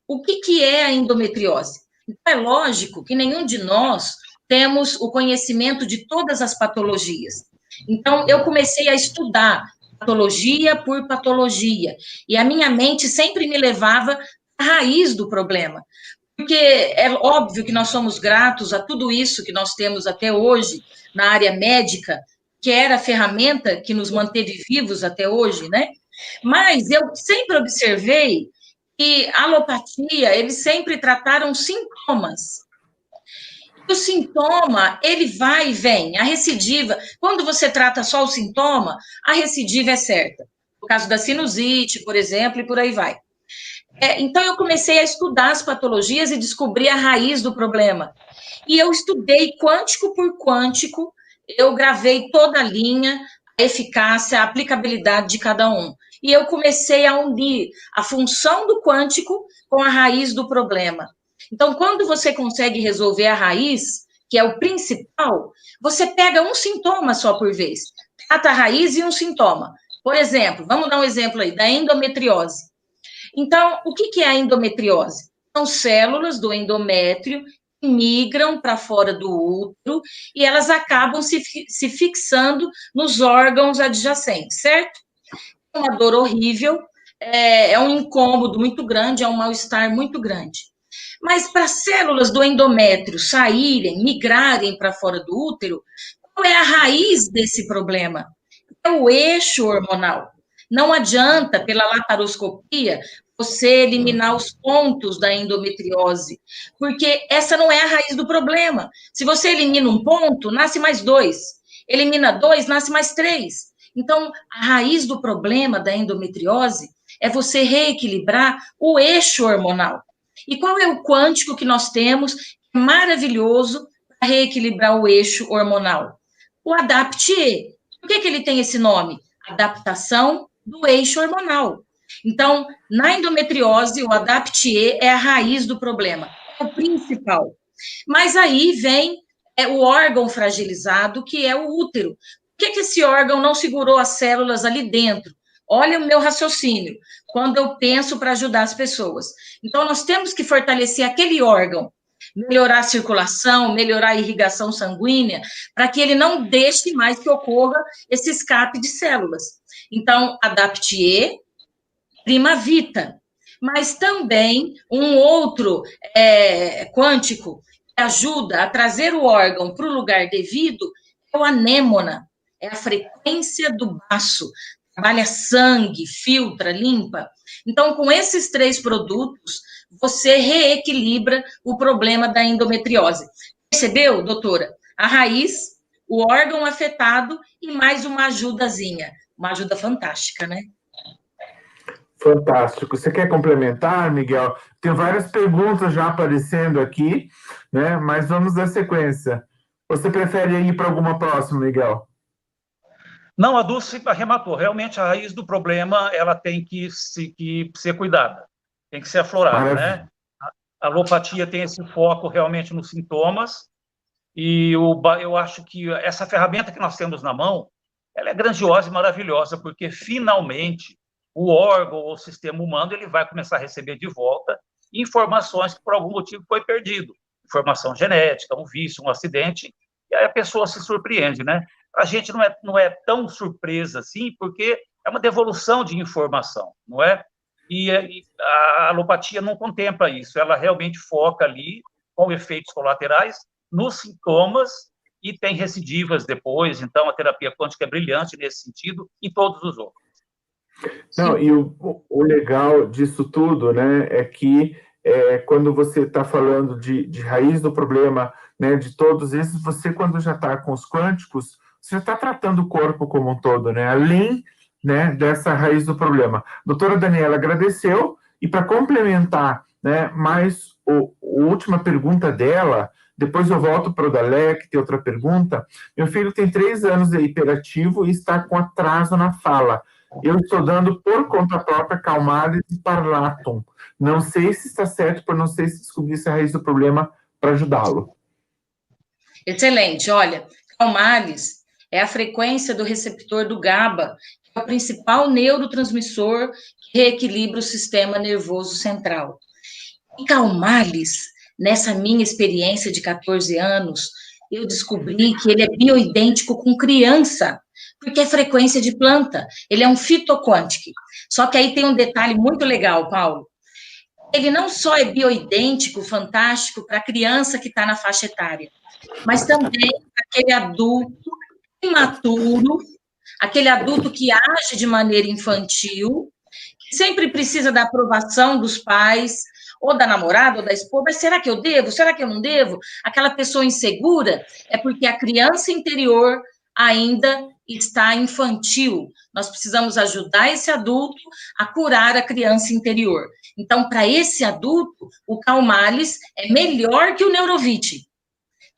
O que é a endometriose? Então, é lógico que nenhum de nós temos o conhecimento de todas as patologias. Então, eu comecei a estudar patologia por patologia, e a minha mente sempre me levava à raiz do problema. Porque é óbvio que nós somos gratos a tudo isso que nós temos até hoje na área médica, que era a ferramenta que nos manteve vivos até hoje, né? Mas eu sempre observei que a alopatia, eles sempre trataram sintomas. O sintoma, ele vai e vem. A recidiva, quando você trata só o sintoma, a recidiva é certa. No caso da sinusite, por exemplo, e por aí vai. Então, eu comecei a estudar as patologias e descobri a raiz do problema. E eu estudei quântico por quântico, eu gravei toda a linha, a eficácia, a aplicabilidade de cada um. E eu comecei a unir a função do quântico com a raiz do problema. Então, quando você consegue resolver a raiz, que é o principal, você pega um sintoma só por vez. Trata a raiz e um sintoma. Por exemplo, vamos dar um exemplo aí, da endometriose. Então, o que é a endometriose? São células do endométrio que migram para fora do útero e elas acabam se fixando nos órgãos adjacentes, certo? É uma dor horrível, é um incômodo muito grande, é um mal-estar muito grande. Mas para as células do endométrio saírem, migrarem para fora do útero, qual é a raiz desse problema? É o eixo hormonal. Não adianta, pela laparoscopia, você eliminar os pontos da endometriose, porque essa não é a raiz do problema. Se você elimina um ponto, nasce mais 2. Elimina 2, nasce mais 3. Então, a raiz do problema da endometriose é você reequilibrar o eixo hormonal. E qual é o quântico que nós temos maravilhoso para reequilibrar o eixo hormonal? O ADAPT-E. Por que ele tem esse nome? Adaptação do eixo hormonal. Então, na endometriose, o ADAPT-E é a raiz do problema, é o principal. Mas aí vem o órgão fragilizado, que é o útero. Por que esse órgão não segurou as células ali dentro? Olha o meu raciocínio, quando eu penso para ajudar as pessoas. Então, nós temos que fortalecer aquele órgão, melhorar a circulação, melhorar a irrigação sanguínea, para que ele não deixe mais que ocorra esse escape de células. Então, ADAPT-E, Primavita, mas também um outro quântico que ajuda a trazer o órgão para o lugar devido é o anêmona, é a frequência do baço, trabalha sangue, filtra, limpa. Então, com esses 3 produtos, você reequilibra o problema da endometriose. Percebeu, doutora? A raiz, o órgão afetado e mais uma ajudazinha. Uma ajuda fantástica, né? Fantástico. Você quer complementar, Miguel? Tem várias perguntas já aparecendo aqui, né? Mas vamos dar sequência. Você prefere ir para alguma próxima, Miguel? Não, a Dulce arrematou. Realmente, a raiz do problema ela tem que ser cuidada, tem que ser aflorada, né? A alopatia tem esse foco realmente nos sintomas, e eu acho que essa ferramenta que nós temos na mão, ela é grandiosa e maravilhosa, porque finalmente o órgão ou o sistema humano ele vai começar a receber de volta informações que por algum motivo foi perdido. Informação genética, um vício, um acidente, e aí a pessoa se surpreende, né? A gente não é tão surpresa assim, porque é uma devolução de informação, não é? E a alopatia não contempla isso, ela realmente foca ali, com efeitos colaterais, nos sintomas, e tem recidivas depois, então a terapia quântica é brilhante nesse sentido, em todos os outros. Não, e o legal disso tudo, né, é que quando você está falando de raiz do problema, né, de todos esses, você, quando já está com os quânticos, você já está tratando o corpo como um todo, né, além, né, dessa raiz do problema. A doutora Daniela agradeceu, e para complementar, né, mais a última pergunta dela, depois eu volto para o Dalek, que tem outra pergunta. Meu filho tem 3 anos, é hiperativo e está com atraso na fala. Eu estou dando por conta própria Calmales e Parlaton. Não sei se está certo, por não sei se descobrir essa raiz do problema para ajudá-lo. Excelente. Olha, Calmales é a frequência do receptor do GABA, que é o principal neurotransmissor que reequilibra o sistema nervoso central. E Calmales, nessa minha experiência de 14 anos, eu descobri que ele é bioidêntico com criança, porque é frequência de planta, ele é um fitoquântico. Só que aí tem um detalhe muito legal, Paulo. Ele não só é bioidêntico, fantástico, para a criança que está na faixa etária, mas também para aquele adulto imaturo, aquele adulto que age de maneira infantil, que sempre precisa da aprovação dos pais, ou da namorada, ou da esposa, mas será que eu devo? Será que eu não devo? Aquela pessoa insegura é porque a criança interior ainda está infantil. Nós precisamos ajudar esse adulto a curar a criança interior. Então, para esse adulto, o Calmales é melhor que o Neurovit,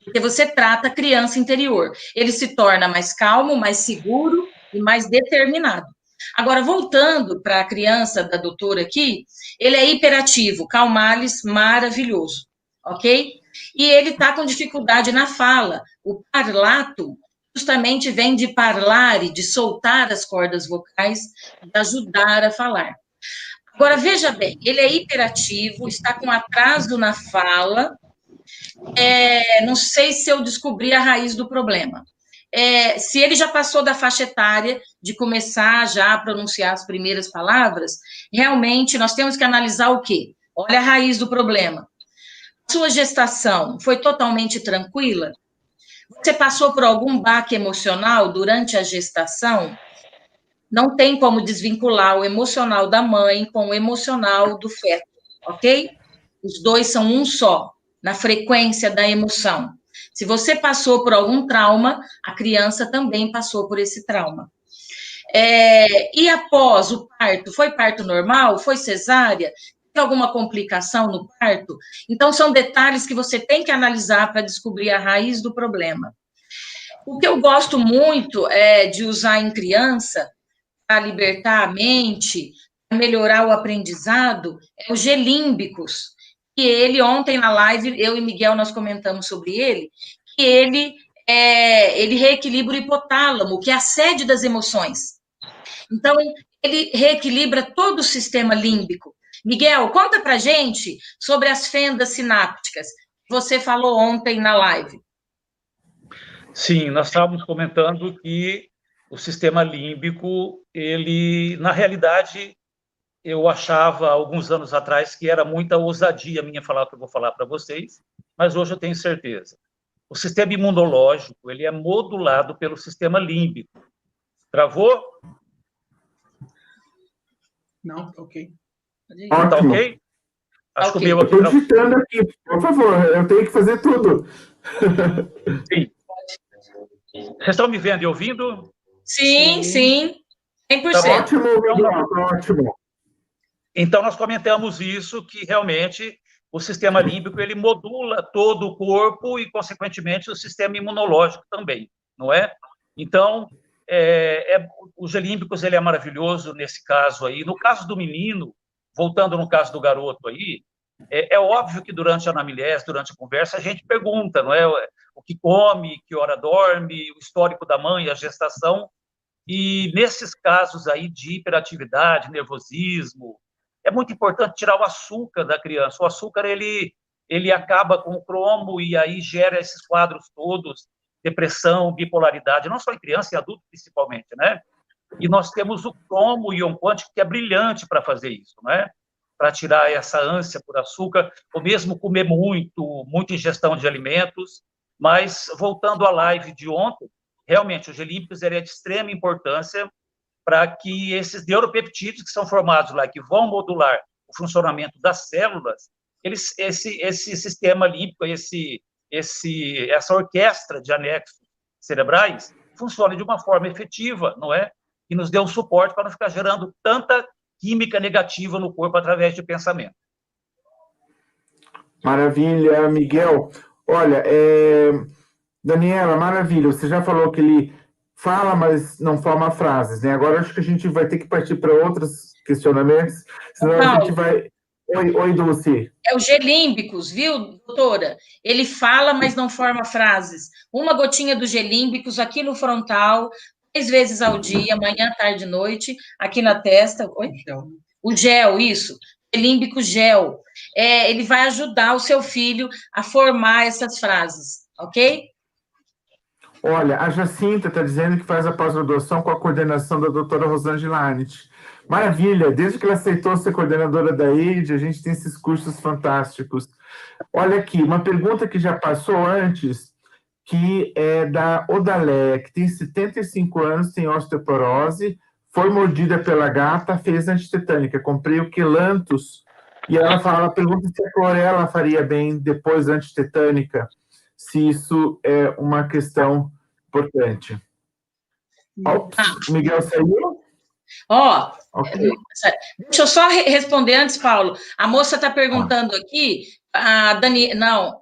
porque você trata a criança interior. Ele se torna mais calmo, mais seguro e mais determinado. Agora, voltando para a criança da doutora aqui, ele é hiperativo, Calmales, maravilhoso, ok? E ele está com dificuldade na fala. O parlato justamente vem de parlare, de soltar as cordas vocais, de ajudar a falar. Agora, veja bem, ele é hiperativo, está com atraso na fala, não sei se eu descobri a raiz do problema. Se ele já passou da faixa etária de começar já a pronunciar as primeiras palavras, realmente nós temos que analisar o quê? Olha a raiz do problema. Sua gestação foi totalmente tranquila? Você passou por algum baque emocional durante a gestação? Não tem como desvincular o emocional da mãe com o emocional do feto, ok? Os dois são um só, na frequência da emoção. Se você passou por algum trauma, a criança também passou por esse trauma. E após o parto, foi parto normal? Foi cesárea? Teve alguma complicação no parto? Então, são detalhes que você tem que analisar para descobrir a raiz do problema. O que eu gosto muito de usar em criança, para libertar a mente, para melhorar o aprendizado, é o Gelímbicos. E ele, ontem na live, eu e Miguel, nós comentamos sobre ele, que ele reequilibra o hipotálamo, que é a sede das emoções. Então, ele reequilibra todo o sistema límbico. Miguel, conta pra gente sobre as fendas sinápticas, que você falou ontem na live. Sim, nós estávamos comentando que o sistema límbico, ele, na realidade, eu achava, alguns anos atrás, que era muita ousadia minha falar o que eu vou falar para vocês, mas hoje eu tenho certeza. O sistema imunológico, ele é modulado pelo sistema límbico. Travou? Não, tá ok. Tá ok? Acho que o meu aqui... Estou digitando aqui, por favor, eu tenho que fazer tudo. Sim. Vocês estão me vendo e ouvindo? Sim, 100%. Tá ótimo, Miguel, tá ótimo. Então, nós comentamos isso, que realmente o sistema límbico ele modula todo o corpo e, consequentemente, o sistema imunológico também, não é? Então, o G límbicos ele é maravilhoso nesse caso aí. No caso do menino, voltando no caso do garoto aí, é óbvio que durante a anamnese, durante a conversa, a gente pergunta, não é? O que come, que hora dorme, o histórico da mãe, a gestação. E nesses casos aí de hiperatividade, nervosismo, é muito importante tirar o açúcar da criança. O açúcar, ele acaba com o cromo e aí gera esses quadros todos, depressão, bipolaridade, não só em criança, em adulto principalmente, né? E nós temos o cromo íon quântico, que é brilhante para fazer isso, né? Para tirar essa ânsia por açúcar, ou mesmo comer muita ingestão de alimentos. Mas, voltando à live de ontem, realmente, o G límbicos é de extrema importância para que esses neuropeptídeos que são formados lá, que vão modular o funcionamento das células, esse sistema límbico, essa orquestra de anexos cerebrais, funcione de uma forma efetiva, não é? E nos dê um suporte para não ficar gerando tanta química negativa no corpo através de pensamento. Maravilha, Miguel. Olha, Daniela, maravilha. Você já falou que ele fala, mas não forma frases, né? Agora acho que a gente vai ter que partir para outros questionamentos, senão a gente vai... Oi, Dulce. É o G límbicos, viu, doutora? Ele fala, mas não forma frases. Uma gotinha do G límbicos aqui no frontal, 3 vezes ao dia, manhã, tarde e noite, aqui na testa. Oi? O gel, isso. G límbico gel. Ele vai ajudar o seu filho a formar essas frases, ok? Olha, a Jacinta está dizendo que faz a pós-graduação com a coordenação da doutora Rosângela Arnett. Maravilha, desde que ela aceitou ser coordenadora da EID, a gente tem esses cursos fantásticos. Olha aqui, uma pergunta que já passou antes, que é da Odaléia, que tem 75 anos, tem osteoporose, foi mordida pela gata, fez antitetânica, comprei o Quelanthus, e ela pergunta se a clorela faria bem depois da antitetânica, se isso é uma questão importante. Ops, Miguel saiu? Okay. Deixa eu só responder antes, Paulo. A moça está perguntando aqui, a Dani, não,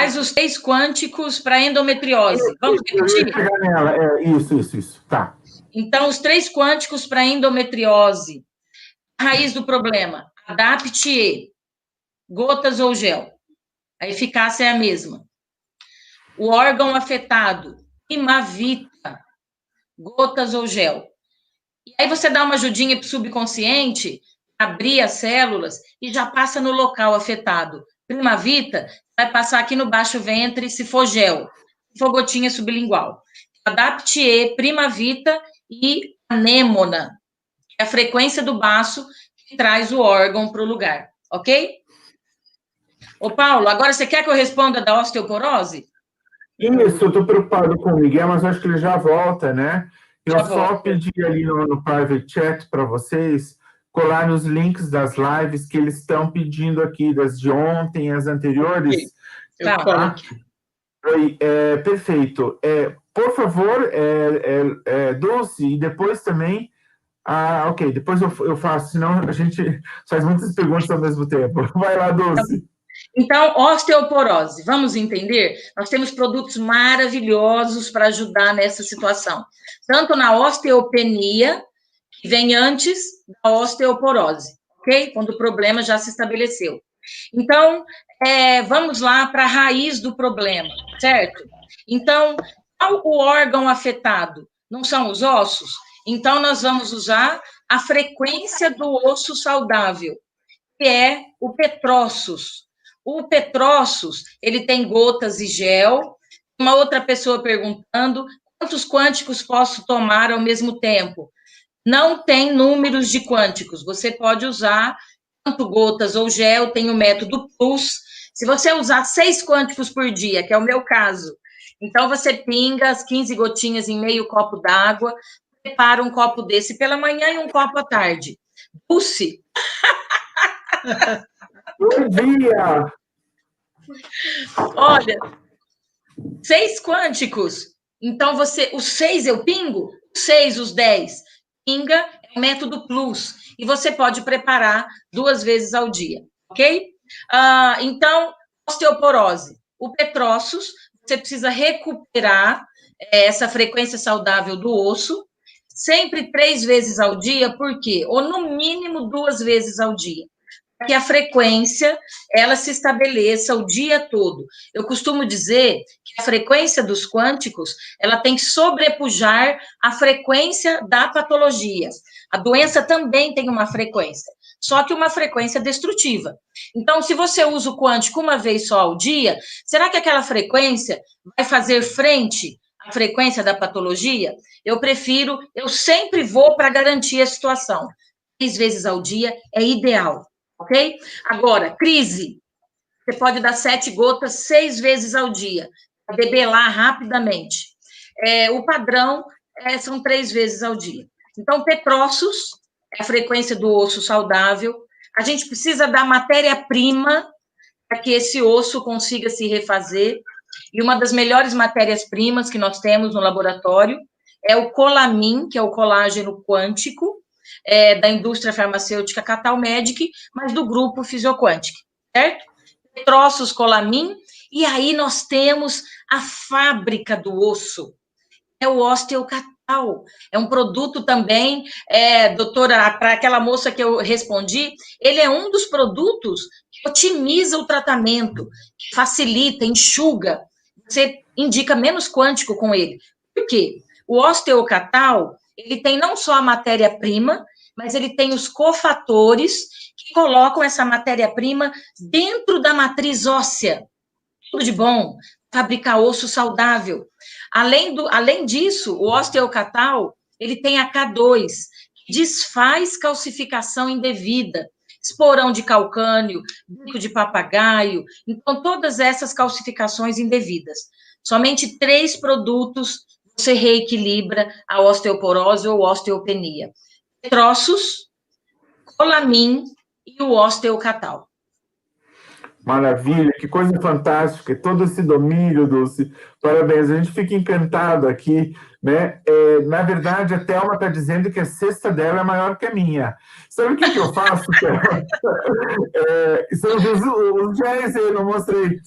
faz os 3 quânticos para endometriose. Vamos repetir? Eu chegar nela. Isso. Tá. Então, os 3 quânticos para endometriose. Raiz do problema, adapte-e, gotas ou gel. A eficácia é a mesma. O órgão afetado, Primavita, gotas ou gel. E aí você dá uma ajudinha para o subconsciente, abrir as células e já passa no local afetado. Primavita vai passar aqui no baixo ventre, se for gel. Se for gotinha sublingual. Adapte-e, Primavita e anêmona, que é a frequência do baço que traz o órgão para o lugar. Ok? Ô, Paulo, agora você quer que eu responda da osteoporose? Isso, eu estou preocupado com o Miguel, mas acho que ele já volta, né? Eu só pedi ali no private chat para vocês colar nos links das lives que eles estão pedindo aqui, das de ontem, as anteriores. Tá. Oi, perfeito. Por favor, Dulce, e depois também... ok, depois eu faço, senão a gente faz muitas perguntas ao mesmo tempo. Vai lá, Dulce. Então, osteoporose, vamos entender? Nós temos produtos maravilhosos para ajudar nessa situação. Tanto na osteopenia, que vem antes da osteoporose, ok? Quando o problema já se estabeleceu. Então, vamos lá para a raiz do problema, certo? Então, qual o órgão afetado? Não são os ossos? Então, nós vamos usar a frequência do osso saudável, que é o Petrossus. O Petrossus, ele tem gotas e gel. Uma outra pessoa perguntando, quantos quânticos posso tomar ao mesmo tempo? Não tem números de quânticos. Você pode usar tanto gotas ou gel, tem o método Plus. Se você usar 6 quânticos por dia, que é o meu caso, então você pinga as 15 gotinhas em meio copo d'água, prepara um copo desse pela manhã e um copo à tarde. Dulce. Bom dia! Olha, 6 quânticos. Então, os 6 eu pingo, os 6, os 10. Pinga é o método Plus. e você pode preparar 2 vezes ao dia, ok? Então, osteoporose. O petróceos, você precisa recuperar essa frequência saudável do osso, sempre 3 vezes ao dia, por quê? Ou no mínimo 2 vezes ao dia, para que a frequência ela se estabeleça o dia todo. Eu costumo dizer que a frequência dos quânticos ela tem que sobrepujar a frequência da patologia. A doença também tem uma frequência, só que uma frequência destrutiva. Então, se você usa o quântico uma vez só ao dia, será que aquela frequência vai fazer frente à frequência da patologia? Eu sempre vou para garantir a situação. 3 vezes ao dia é ideal, ok? Agora, crise. Você pode dar 7 gotas 6 vezes ao dia, para debelar rapidamente. O padrão são 3 vezes ao dia. Então, petróceos é a frequência do osso saudável. A gente precisa da matéria-prima para que esse osso consiga se refazer. E uma das melhores matérias-primas que nós temos no laboratório é o colamin, que é o colágeno quântico, da indústria farmacêutica Catalmedic, mas do grupo Fisioquantic, certo? Petróceos, colamin, e aí nós temos a fábrica do osso, é o osteocatal, é um produto também, doutora, para aquela moça que eu respondi, ele é um dos produtos que otimiza o tratamento, que facilita, enxuga, você indica menos quântico com ele. Por quê? O osteocatal, ele tem não só a matéria-prima, mas ele tem os cofatores que colocam essa matéria-prima dentro da matriz óssea. Tudo de bom, fabricar osso saudável. Além disso, o osteocatal, ele tem a K2, que desfaz calcificação indevida, esporão de calcânio, bico de papagaio, então todas essas calcificações indevidas. Somente 3 produtos você reequilibra a osteoporose ou osteopenia. Petróceos, colamin e o osteocatal. Maravilha, que coisa fantástica, todo esse domínio, Dulce, parabéns, a gente fica encantado aqui, né? Na verdade, a Thelma está dizendo que a cesta dela é maior que a minha. Sabe o que eu faço, Thelma? São os géis, eu não mostrei.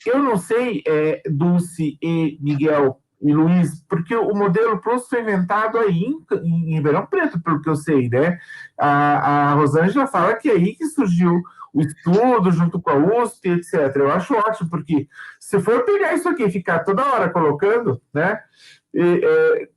Eu não sei, Dulce e Miguel e Luiz, porque o modelo Plus foi inventado aí em Ribeirão Preto, pelo que eu sei, né? A Rosângela fala que é aí que surgiu o estudo junto com a USP, etc. Eu acho ótimo, porque se for pegar isso aqui e ficar toda hora colocando, né,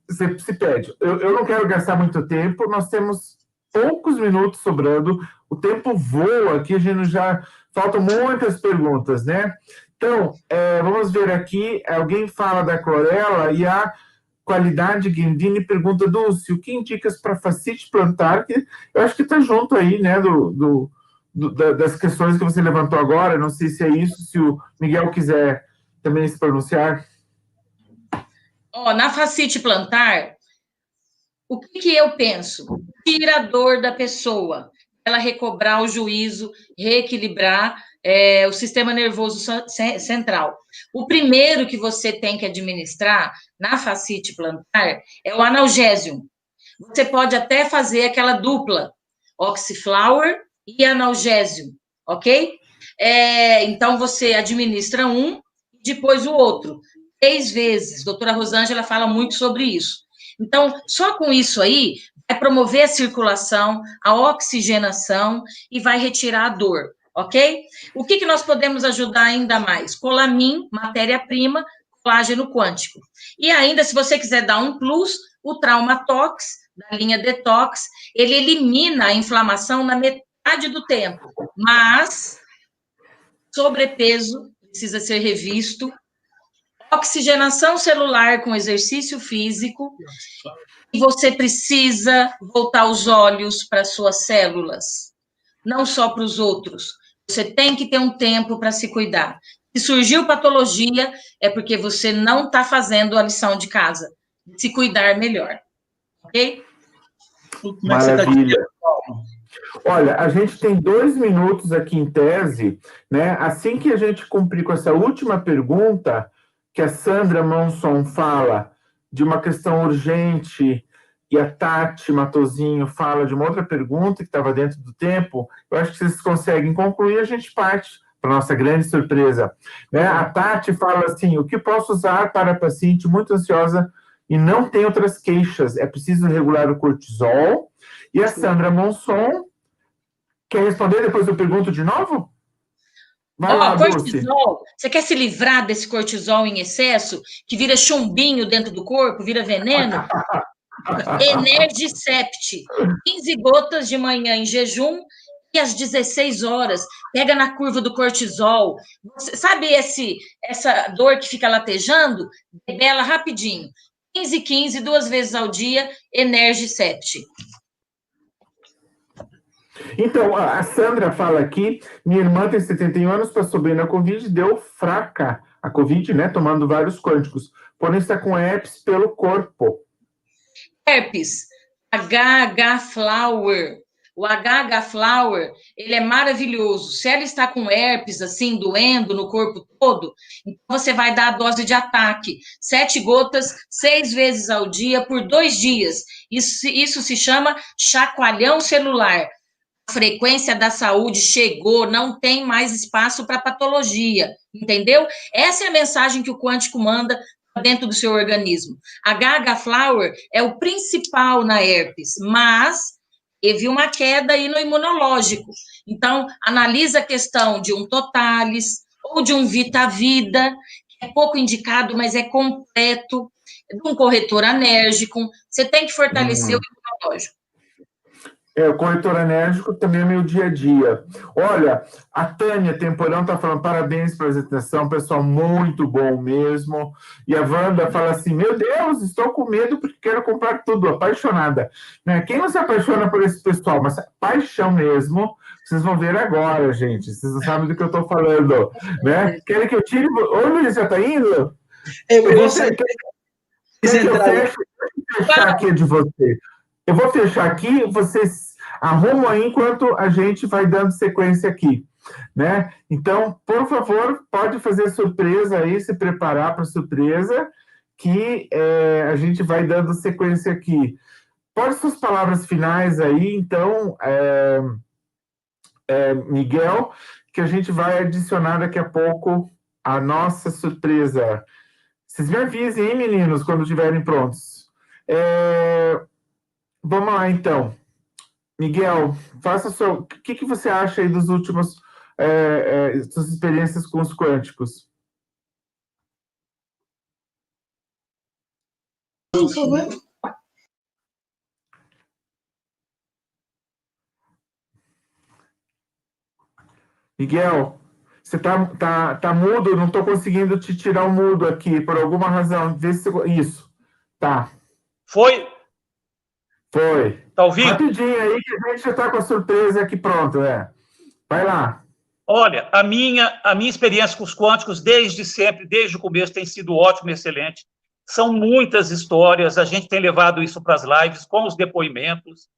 você se perde. Eu não quero gastar muito tempo, nós temos poucos minutos sobrando, o tempo voa aqui, a gente já... Faltam muitas perguntas, né? Então, vamos ver aqui, alguém fala da clorela e a Qualidade Guindini pergunta, Dulce, o que indicas para fascite plantar? Que eu acho que está junto aí, né, das questões que você levantou agora, não sei se é isso, se o Miguel quiser também se pronunciar. Na fascite plantar, o que eu penso? Tira a dor da pessoa, ela recobrar o juízo, reequilibrar o sistema nervoso central. O primeiro que você tem que administrar na fascite plantar é o analgésium. Você pode até fazer aquela dupla, oxiflower e analgésium, ok? Então, você administra um e depois o outro, 3 vezes. Doutora Rosângela fala muito sobre isso. Então, só com isso aí, vai promover a circulação, a oxigenação e vai retirar a dor, ok? O que nós podemos ajudar ainda mais? Colamin, matéria-prima, colágeno quântico. E ainda, se você quiser dar um plus, o Traumatox, da linha Detox, ele elimina a inflamação na metade do tempo, mas sobrepeso precisa ser revisto, oxigenação celular com exercício físico, e você precisa voltar os olhos para suas células, não só para os outros. Você tem que ter um tempo para se cuidar. Se surgiu patologia, é porque você não está fazendo a lição de casa. Se cuidar melhor. Ok? Maravilha. Olha, a gente tem 2 minutos aqui em tese, né? Assim que a gente cumprir com essa última pergunta, que a Sandra Monson fala de uma questão urgente e a Tati Matosinho fala de uma outra pergunta que estava dentro do tempo, eu acho que vocês conseguem concluir, a gente parte para nossa grande surpresa. Né? A Tati fala assim, o que posso usar para a paciente muito ansiosa e não tem outras queixas? É preciso regular o cortisol? E a Sandra Monson quer responder, depois eu pergunto de novo? Vai lá, cortisol, você quer se livrar desse cortisol em excesso, que vira chumbinho dentro do corpo, vira veneno? Energicept, 15 gotas de manhã em jejum e às 16 horas, pega na curva do cortisol. Você, sabe essa dor que fica latejando? Debela rapidinho. 15, 2 vezes ao dia, Energicept. Então, a Sandra fala aqui, minha irmã tem 71 anos, passou bem na Covid, deu fraca a Covid, né, tomando vários quânticos, porém está com herpes pelo corpo. Herpes, HH flower. O HH flower, ele é maravilhoso. Se ela está com herpes, assim, doendo no corpo todo, então você vai dar a dose de ataque. 7 gotas, 6 vezes ao dia, por 2 dias. Isso se chama chacoalhão celular. A frequência da saúde chegou, não tem mais espaço para patologia, entendeu? Essa é a mensagem que o quântico manda dentro do seu organismo. A HH flower é o principal na herpes, mas teve uma queda aí no imunológico. Então, analisa a questão de um Totalis ou de um Vitavida, que é pouco indicado, mas é completo, de um corretor anérgico. Você tem que fortalecer o imunológico. O corretor enérgico também é meu dia a dia. Olha, a Tânia Temporão está falando parabéns pela apresentação, pessoal muito bom mesmo. E a Wanda fala assim, meu Deus, estou com medo porque quero comprar tudo, apaixonada. Né? Quem não se apaixona por esse pessoal? Mas paixão mesmo, vocês vão ver agora, gente. Vocês não sabem do que eu estou falando. Né? Querem que eu tire... Ô, Luiz, já está indo? Eu vou fechar aqui de você. Eu vou fechar aqui, vocês arrumam aí enquanto a gente vai dando sequência aqui, né? Então, por favor, pode fazer surpresa aí, se preparar para a surpresa, que a gente vai dando sequência aqui. Pode suas palavras finais aí, então, Miguel, que a gente vai adicionar daqui a pouco a nossa surpresa. Vocês me avisem, hein, meninos, quando estiverem prontos. Vamos lá, então. Miguel, faça o que você acha aí dos últimos suas experiências com os quânticos? Miguel, você tá mudo, não estou conseguindo te tirar o mudo aqui, por alguma razão. Vê se isso. Tá. Foi. Tá ouvindo? Rapidinho aí, que a gente já está com a surpresa aqui pronto, Vai lá. Olha, a minha experiência com os quânticos, desde sempre, desde o começo, tem sido ótima e excelente. São muitas histórias, a gente tem levado isso para as lives, com os depoimentos.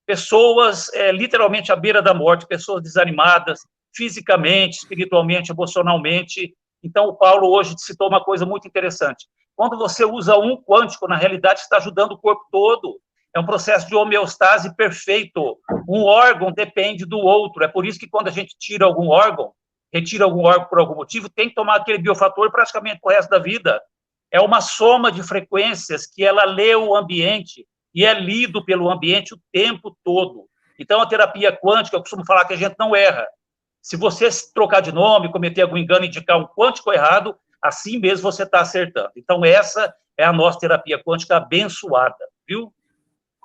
Pessoas literalmente à beira da morte, pessoas desanimadas, fisicamente, espiritualmente, emocionalmente. Então, o Paulo hoje citou uma coisa muito interessante. Quando você usa um quântico, na realidade, está ajudando o corpo todo. É um processo de homeostase perfeito. Um órgão depende do outro. É por isso que quando a gente retira algum órgão por algum motivo, tem que tomar aquele biofator praticamente para o resto da vida. É uma soma de frequências que ela lê o ambiente e é lido pelo ambiente o tempo todo. Então, a terapia quântica, eu costumo falar que a gente não erra. Se você trocar de nome, cometer algum engano, indicar um quântico errado, assim mesmo você está acertando. Então, essa é a nossa terapia quântica abençoada, viu?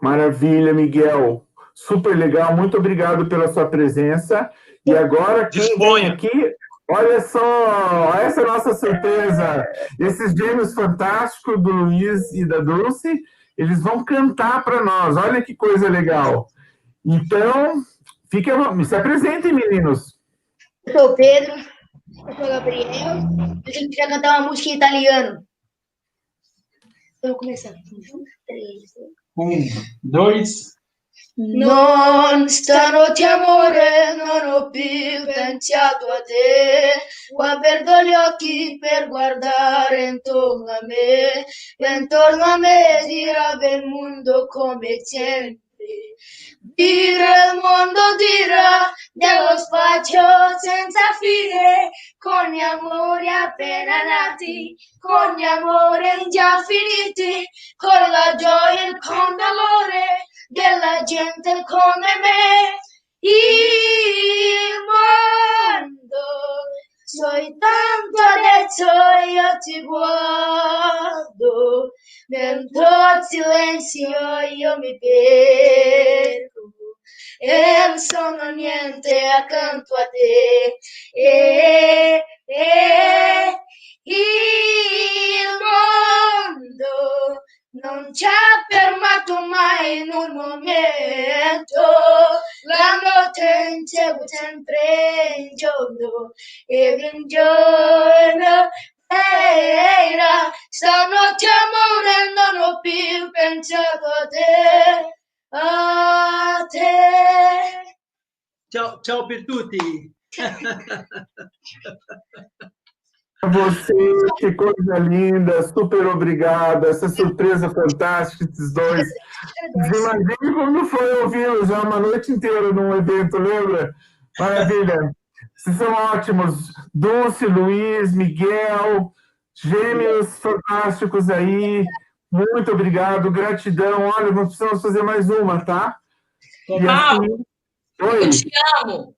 Maravilha, Miguel. Super legal. Muito obrigado pela sua presença. E agora, quem vem aqui... Olha só, essa é a nossa surpresa. Esses gêmeos fantásticos do Luiz e da Dulce, eles vão cantar para nós. Olha que coisa legal. Então, se apresentem, meninos. Eu sou o Pedro, eu sou o Gabriel, a gente vai cantar uma música em italiano. Vamos começar. 1, 2, 3. 1, 2. Non, stanotte amore, non ho più pensato a te, ho aperto gli occhi per guardare intorno a me, e intorno a me girava il mondo come sempre. Il mondo dirà dello spazio senza fine, con gli amori appena nati, con gli amori già finiti, con la gioia e il con dolore della gente come me. Il mondo soltanto adesso io ti guardo, dentro il silenzio io mi perdo e non sono niente accanto a te. Il mondo non ci ha fermato mai in un momento, la notte insegue sempre il giorno ed il giorno era. Stanotte amore non ho più pensato a te. Ciao per tutti. Você, que coisa linda, super obrigada, essa surpresa fantástica, esses dois. Imagine como foi ouvi-los já uma noite inteira num evento, lembra? Maravilha. Vocês são ótimos. Dulce, Luiz, Miguel, gêmeos fantásticos aí. Muito obrigado, gratidão. Olha, nós precisamos fazer mais uma, tá? E assim... Oi. Eu te amo.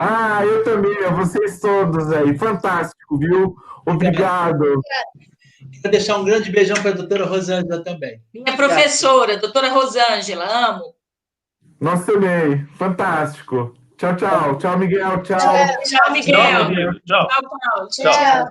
Ah, eu também, vocês todos aí. Fantástico, viu? Obrigado. Quero deixar um grande beijão para a doutora Rosângela também. Minha professora, doutora Rosângela, amo. Nós também. Fantástico. Tchau, tchau. Tchau, Miguel. Tchau. Tchau, Miguel. Tchau. Tchau.